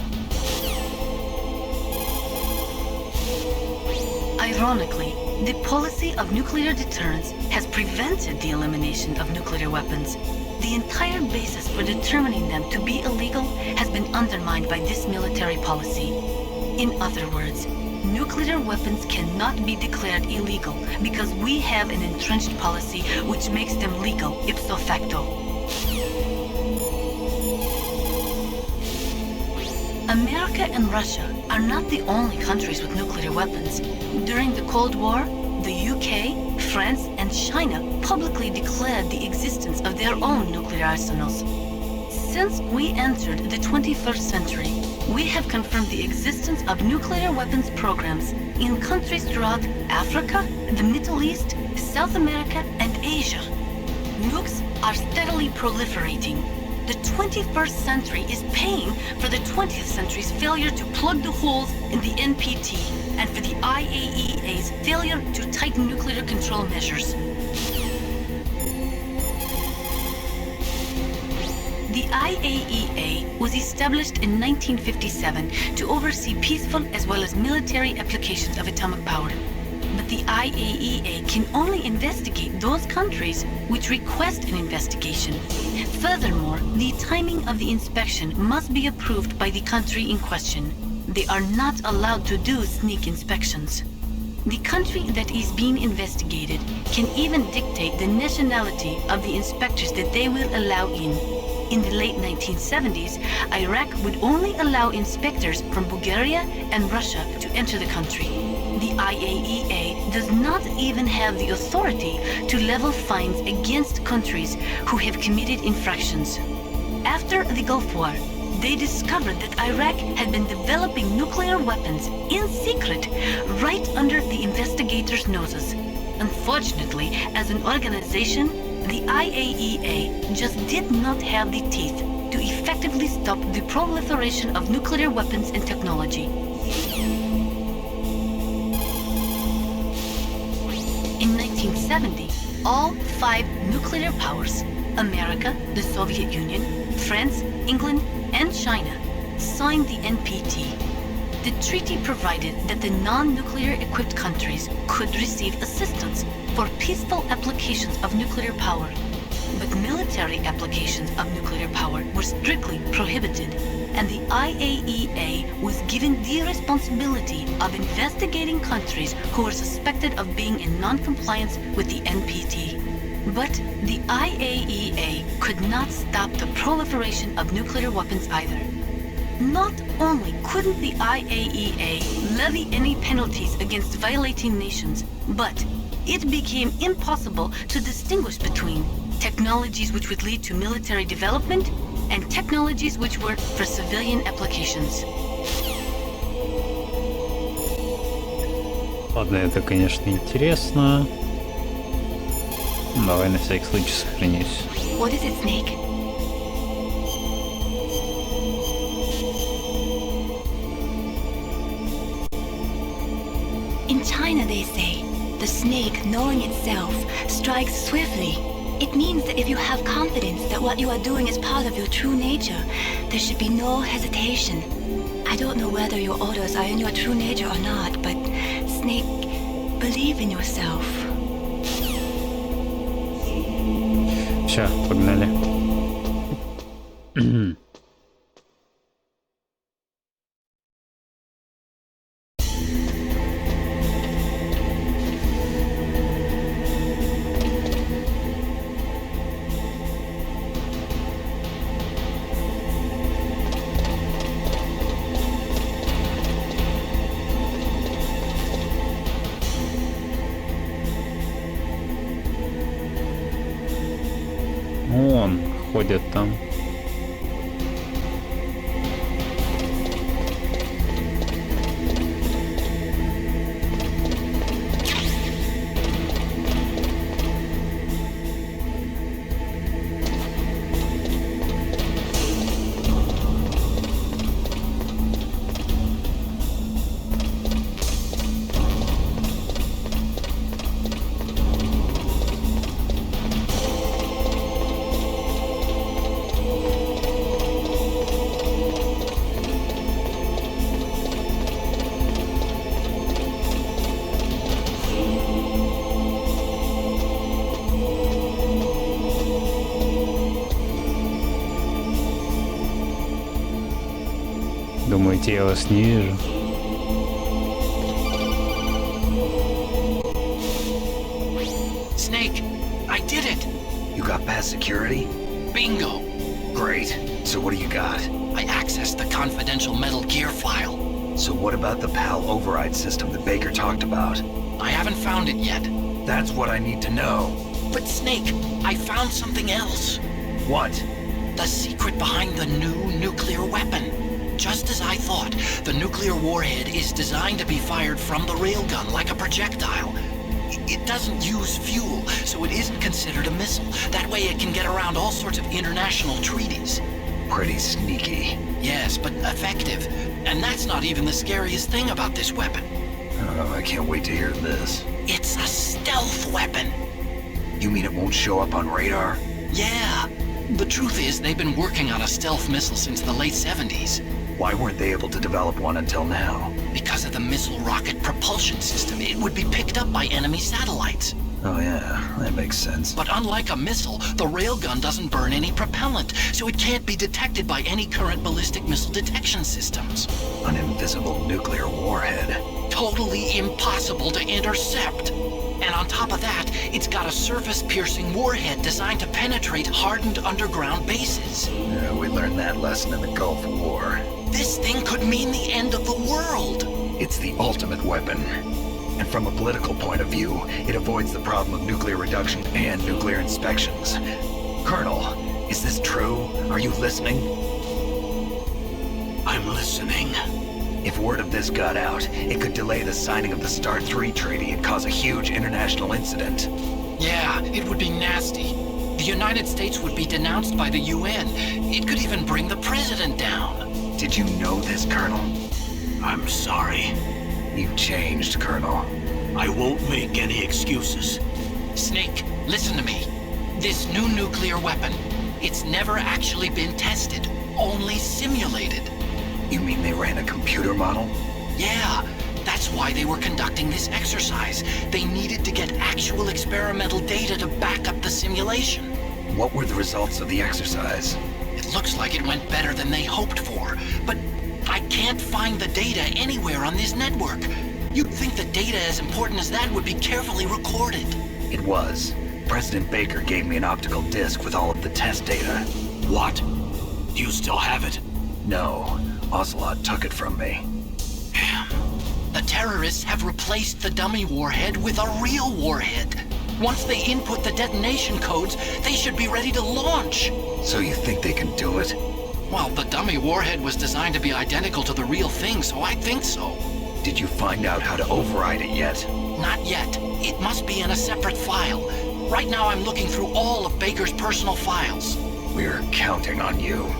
Ironically, the policy of nuclear deterrence has prevented the elimination of nuclear weapons. The entire basis for determining them to be illegal has been undermined by this military policy. In other words, nuclear weapons cannot be declared illegal because we have an entrenched policy which makes them legal ipso facto. America and Russia are not the only countries with nuclear weapons. During the Cold War, the UK, France, and China publicly declared the existence of their own nuclear arsenals. Since we entered the 21st century, we have confirmed the existence of nuclear weapons programs in countries throughout Africa, the Middle East, South America, and Asia. Nukes are steadily proliferating. The 21st century is paying for the 20th century's failure to plug the holes in the NPT and for the IAEA's failure to tighten nuclear control measures. The IAEA was established in 1957 to oversee peaceful as well as military applications of atomic power. But the IAEA can only investigate those countries which request an investigation. Furthermore, the timing of the inspection must be approved by the country in question. They are not allowed to do sneak inspections. The country that is being investigated can even dictate the nationality of the inspectors that they will allow in. In the late 1970s, Iraq would only allow inspectors from Bulgaria and Russia to enter the country. The IAEA does not even have the authority to level fines against countries who have committed infractions. After the Gulf War, they discovered that Iraq had been developing nuclear weapons in secret right under the investigators' noses. Unfortunately, as an organization, the IAEA just did not have the teeth to effectively stop the proliferation of nuclear weapons and technology. In 1970, all 5 nuclear powers, America, the Soviet Union, France, England, and China, signed the NPT. The treaty provided that the non-nuclear equipped countries could receive assistance for peaceful applications of nuclear power. But military applications of nuclear power were strictly prohibited, and the IAEA was given the responsibility of investigating countries who were suspected of being in non-compliance with the NPT. But the IAEA could not stop the proliferation of nuclear weapons either. Not only couldn't the IAEA levy any penalties against violating nations, but it became impossible to distinguish between technologies which would lead to military development and technologies which were for civilian applications. Ладно, это, конечно, интересно. Давай на всякий случай сохранюсь. What is it, Snake? In China, they say, the snake, knowing itself, strikes swiftly. It means that if you have confidence that what you are doing is part of your true nature, there should be no hesitation. I don't know whether your orders are in your true nature or not, but, Snake, believe in yourself. Все, погнали. Он ходит там. Думаете, я вас не вижу? Snake, I did it! You got past security? Bingo! Great. So what do you got? I accessed the confidential Metal Gear file. So what about the PAL override system that Baker talked about? I haven't found it yet. That's what I need to know. But Snake, I found something else. What? The secret behind the new nuclear weapon. Just as I thought, the nuclear warhead is designed to be fired from the railgun like a projectile. It doesn't use fuel, so it isn't considered a missile. That way it can get around all sorts of international treaties. Pretty sneaky. Yes, but effective. And that's not even the scariest thing about this weapon. Oh, I can't wait to hear this. It's a stealth weapon. You mean it won't show up on radar? Yeah. The truth is, they've been working on a stealth missile since the late 70s. Why weren't they able to develop one until now? Because of the missile rocket propulsion system, it would be picked up by enemy satellites. Oh yeah, that makes sense. But unlike a missile, the railgun doesn't burn any propellant, so it can't be detected by any current ballistic missile detection systems. An invisible nuclear warhead. Totally impossible to intercept. And on top of that, it's got a surface-piercing warhead designed to penetrate hardened underground bases. Yeah, we learned that lesson in the Gulf War. This thing could mean the end of the world. It's the ultimate weapon. And from a political point of view, it avoids the problem of nuclear reduction and nuclear inspections. Colonel, is this true? Are you listening? I'm listening. If word of this got out, it could delay the signing of the START 3 treaty and cause a huge international incident. Yeah, it would be nasty. The United States would be denounced by the UN. It could even bring the president down. Did you know this, Colonel? I'm sorry. You've changed, Colonel. I won't make any excuses. Snake, listen to me. This new nuclear weapon, it's never actually been tested, only simulated. You mean they ran a computer model? Yeah, that's why they were conducting this exercise. They needed to get actual experimental data to back up the simulation. What were the results of the exercise? It looks like it went better than they hoped for, but I can't find the data anywhere on this network. You'd think the data as important as that would be carefully recorded. It was. President Baker gave me an optical disc with all of the test data. What? Do you still have it? No. Ocelot took it from me. Damn. The terrorists have replaced the dummy warhead with a real warhead. Once they input the detonation codes, they should be ready to launch. So you think they can do it? Well, the dummy warhead was designed to be identical to the real thing, so I think so. Did you find out how to override it yet? Not yet. It must be in a separate file. Right now I'm looking through all of Baker's personal files. We're counting on you.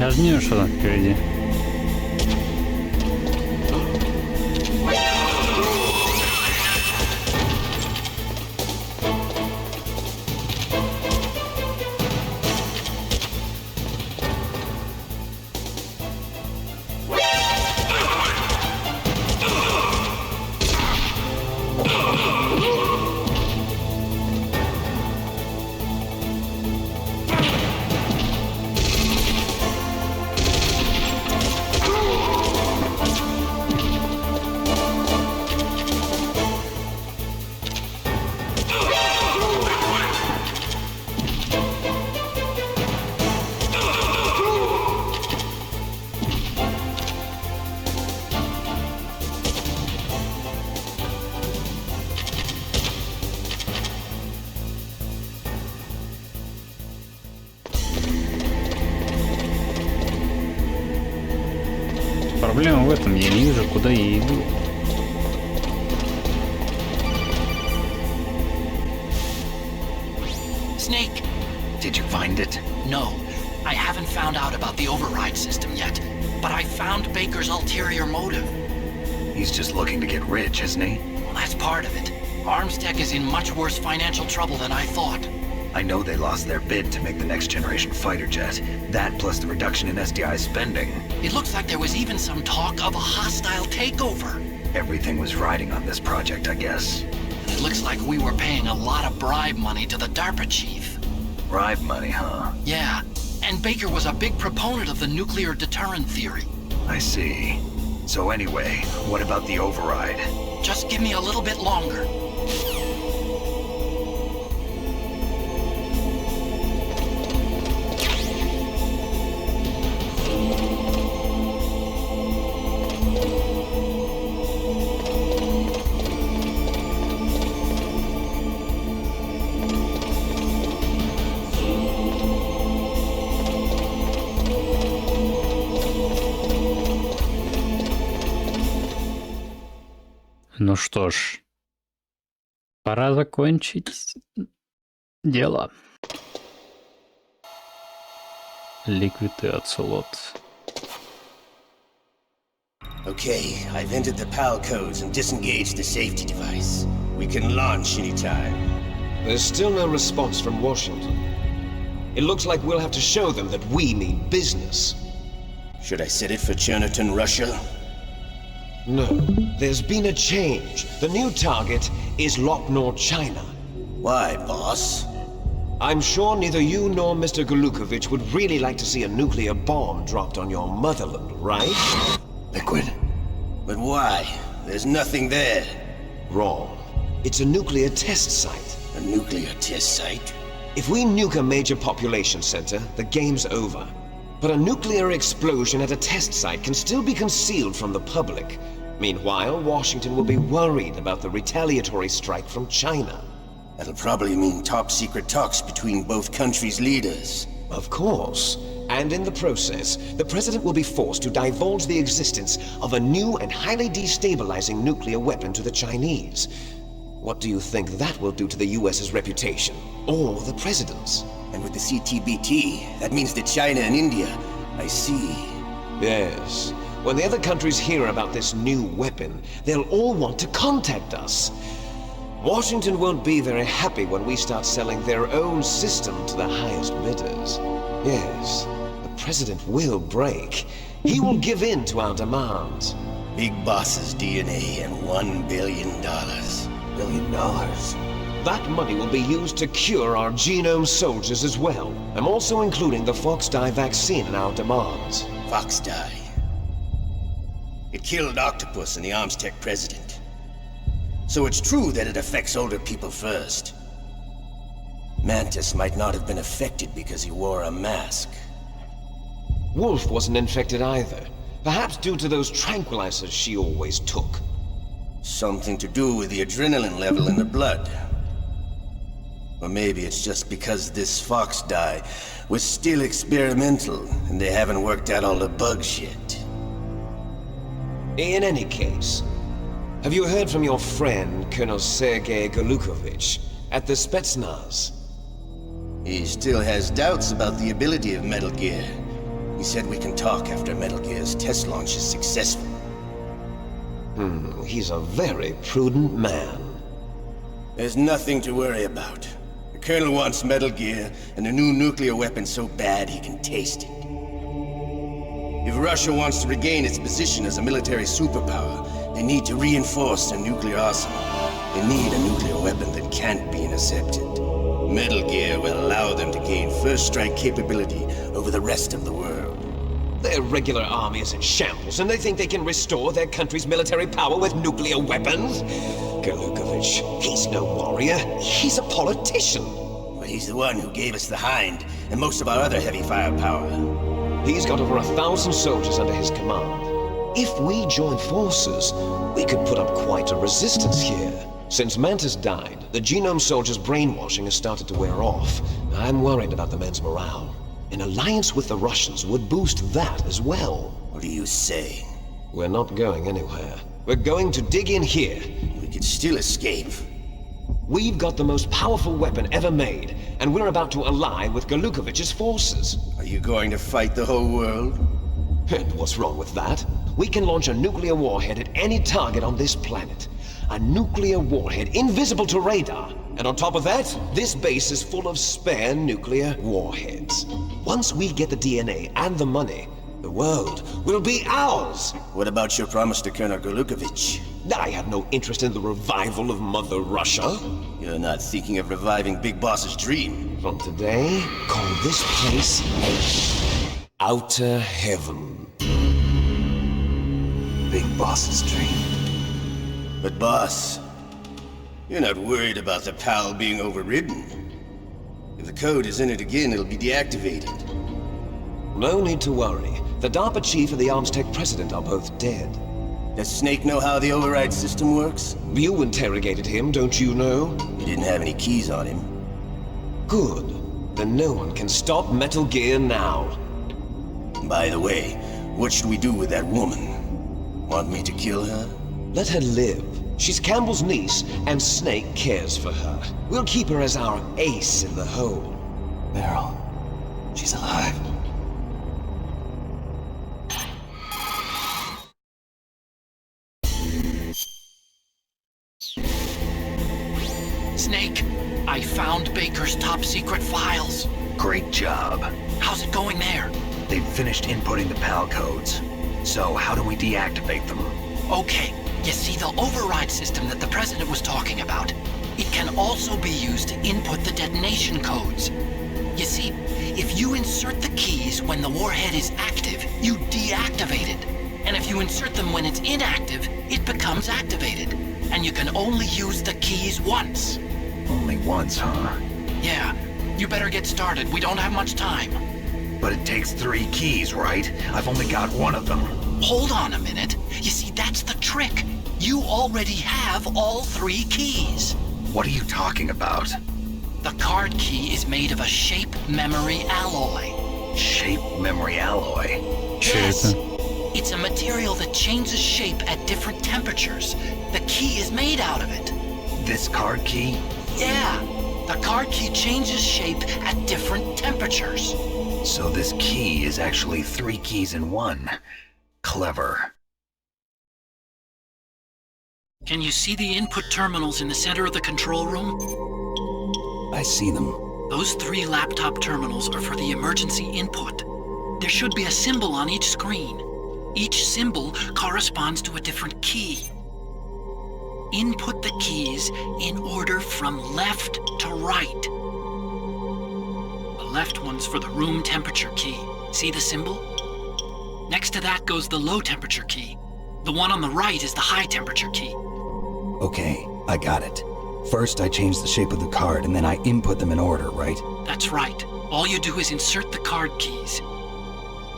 посложнее, что там впереди. Проблема в этом, я не вижу, куда я иду. Snake, did you find it? No, I haven't found out about the override system yet, but I found Baker's ulterior motive. He's just looking to get rich, isn't he? Well, that's part of it. Armstech is in much worse financial trouble than I thought. I know they lost their bid to make the next generation fighter jet. That plus the reduction in SDI spending. It looks like there was even some talk of a hostile takeover. Everything was riding on this project, I guess. And it looks like we were paying a lot of bribe money to the DARPA chief. Bribe money, huh? Yeah, and Baker was a big proponent of the nuclear deterrent theory. I see. So anyway, what about the override? Just give me a little bit longer. Ну что ж, пора закончить дело. Liquid и Ocelot. Okay, I've entered the PAL codes and disengaged the safety device. We can launch anytime. There's still no response from Washington. It looks like we'll have to show them that we mean business. Should I set it for Cherniton, Russia? No, there's been a change. The new target is Lopnor, China. Why, boss? I'm sure neither you nor Mr. Golukovich would really like to see a nuclear bomb dropped on your motherland, right? Liquid. But why? There's nothing there. Wrong. It's a nuclear test site. A nuclear test site? If we nuke a major population center, the game's over. But a nuclear explosion at a test site can still be concealed from the public. Meanwhile, Washington will be worried about the retaliatory strike from China. That'll probably mean top-secret talks between both countries' leaders. Of course. And in the process, the president will be forced to divulge the existence of a new and highly destabilizing nuclear weapon to the Chinese. What do you think that will do to the US's reputation? Or the president's? And with the CTBT, that means that China and India... I see. Yes. When the other countries hear about this new weapon, they'll all want to contact us. Washington won't be very happy when we start selling their own system to the highest bidders. Yes, the president will break. He will give in to our demands. Big boss's DNA and $1 billion. $1 billion? That money will be used to cure our genome soldiers as well. I'm also including the Fox-Die vaccine in our demands. Fox-Die? It killed Octopus and the Armstech president. So it's true that it affects older people first. Mantis might not have been affected because he wore a mask. Wolf wasn't infected either. Perhaps due to those tranquilizers she always took. Something to do with the adrenaline level in the blood. Or maybe it's just because this Fox-Die was still experimental and they haven't worked out all the bugs yet. In any case, have you heard from your friend, Colonel Sergei Golukovich, at the Spetsnaz? He still has doubts about the ability of Metal Gear. He said we can talk after Metal Gear's test launch is successful. He's a very prudent man. There's nothing to worry about. The Colonel wants Metal Gear and a new nuclear weapon so bad he can taste it. If Russia wants to regain its position as a military superpower, they need to reinforce their nuclear arsenal. They need a nuclear weapon that can't be intercepted. Metal Gear will allow them to gain first strike capability over the rest of the world. Their regular army is in shambles, and they think they can restore their country's military power with nuclear weapons? Galukovich, he's no warrior. He's a politician. But he's the one who gave us the Hind and most of our other heavy firepower. He's got over 1,000 soldiers under his command. If we join forces, we could put up quite a resistance here. Since Mantis died, the Genome Soldier's brainwashing has started to wear off. I'm worried about the men's morale. An alliance with the Russians would boost that as well. What are you saying? We're not going anywhere. We're going to dig in here. We could still escape. We've got the most powerful weapon ever made, and we're about to ally with Galukovich's forces. Are you going to fight the whole world? And what's wrong with that? We can launch a nuclear warhead at any target on this planet. A nuclear warhead invisible to radar. And on top of that, this base is full of spare nuclear warheads. Once we get the DNA and the money, the world will be ours. What about your promise to Colonel Galukovich? I have no interest in the revival of Mother Russia. You're not thinking of reviving Big Boss's dream. From today, call this place Outer Heaven. Big Boss's dream. But boss, you're not worried about the PAL being overridden. If the code is in it again, it'll be deactivated. No need to worry. The DARPA chief and the Armstech president are both dead. Does Snake know how the override system works? You interrogated him, don't you know? He didn't have any keys on him. Good. Then no one can stop Metal Gear now. By the way, what should we do with that woman? Want me to kill her? Let her live. She's Campbell's niece, and Snake cares for her. We'll keep her as our ace in the hole. Meryl, she's alive. Snake, I found Baker's top secret files. Great job. How's it going there? They've finished inputting the PAL codes. So how do we deactivate them? Okay, you see the override system that the President was talking about? It can also be used to input the detonation codes. You see, if you insert the keys when the warhead is active, you deactivate it. And if you insert them when it's inactive, it becomes activated. And you can only use the keys once. Only once, huh? Yeah, you better get started. We don't have much time. But it takes 3 keys, right? I've only got 1 of them. Hold on a minute. You see, that's the trick. You already have all 3 keys. What are you talking about? The card key is made of a shape memory alloy. Shape memory alloy? Yes. It's a material that changes shape at different temperatures. The key is made out of it. This card key? Yeah. The card key changes shape at different temperatures. So this key is actually 3 keys in 1. Clever. Can you see the input terminals in the center of the control room? I see them. Those 3 laptop terminals are for the emergency input. There should be a symbol on each screen. Each symbol corresponds to a different key. Input the keys in order from left to right. The left one's for the room temperature key. See the symbol? Next to that goes the low temperature key. The one on the right is the high temperature key. Okay, I got it. First, I change the shape of the card, and then I input them in order, right? That's right. All you do is insert the card keys.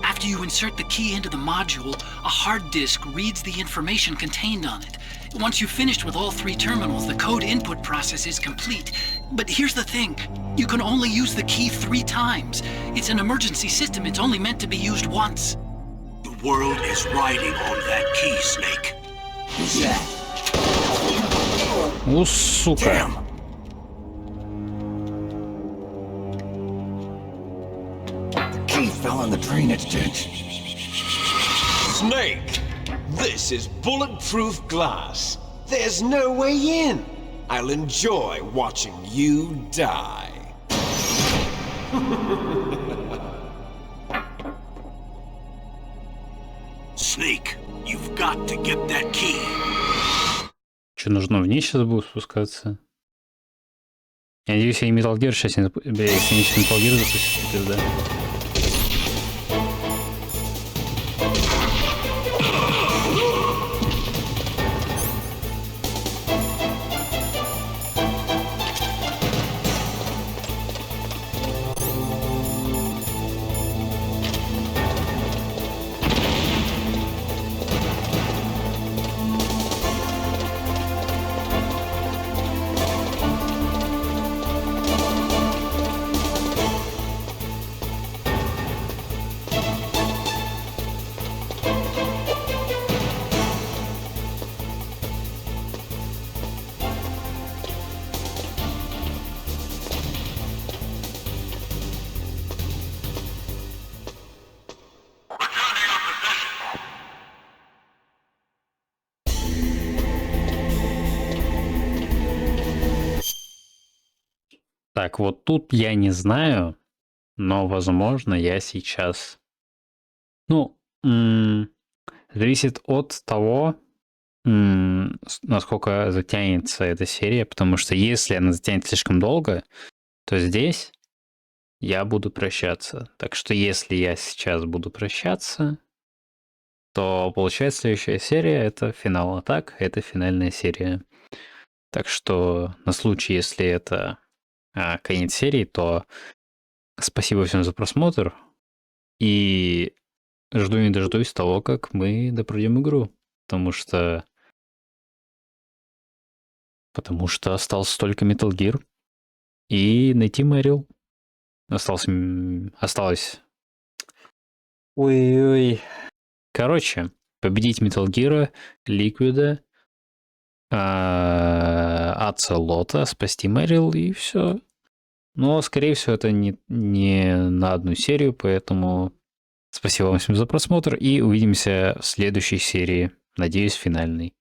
After you insert the key into the module, a hard disk reads the information contained on it. Once you've finished with all 3 terminals, the code input process is complete. But here's the thing. You can only use the key 3 times. It's an emergency system. It's only meant to be used once. The world is riding on that key, Snake. Who's that? Ну, сука. The He fell on the drainage ditch. Snake! This is bulletproof glass. There's no way in. I'll enjoy watching you die. Snake, you've got to get that key. Что, нужно вниз сейчас будет спускаться? Я надеюсь, я и Metal Gear сейчас не запустил. Бля, если они сейчас Metal Gear запустят, пизда. Так, вот тут я не знаю, но, возможно, я сейчас... Ну, зависит от того, насколько затянется эта серия, потому что если она затянет слишком долго, то здесь я буду прощаться. Так что если я сейчас буду прощаться, то получается следующая серия — это финал, а так это финальная серия. Так что на случай, если это конец серии, то спасибо всем за просмотр. И жду не дождусь того, как мы допройдем игру. Потому что остался только Metal Gear. И найти Мэрил. Осталось... Ой-ой. Короче, победить Metal Gear, Ликвида, Ацелота, спасти Мэрил и все. Но, скорее всего, это не на одну серию, поэтому спасибо вам всем за просмотр и увидимся в следующей серии, надеюсь, финальной.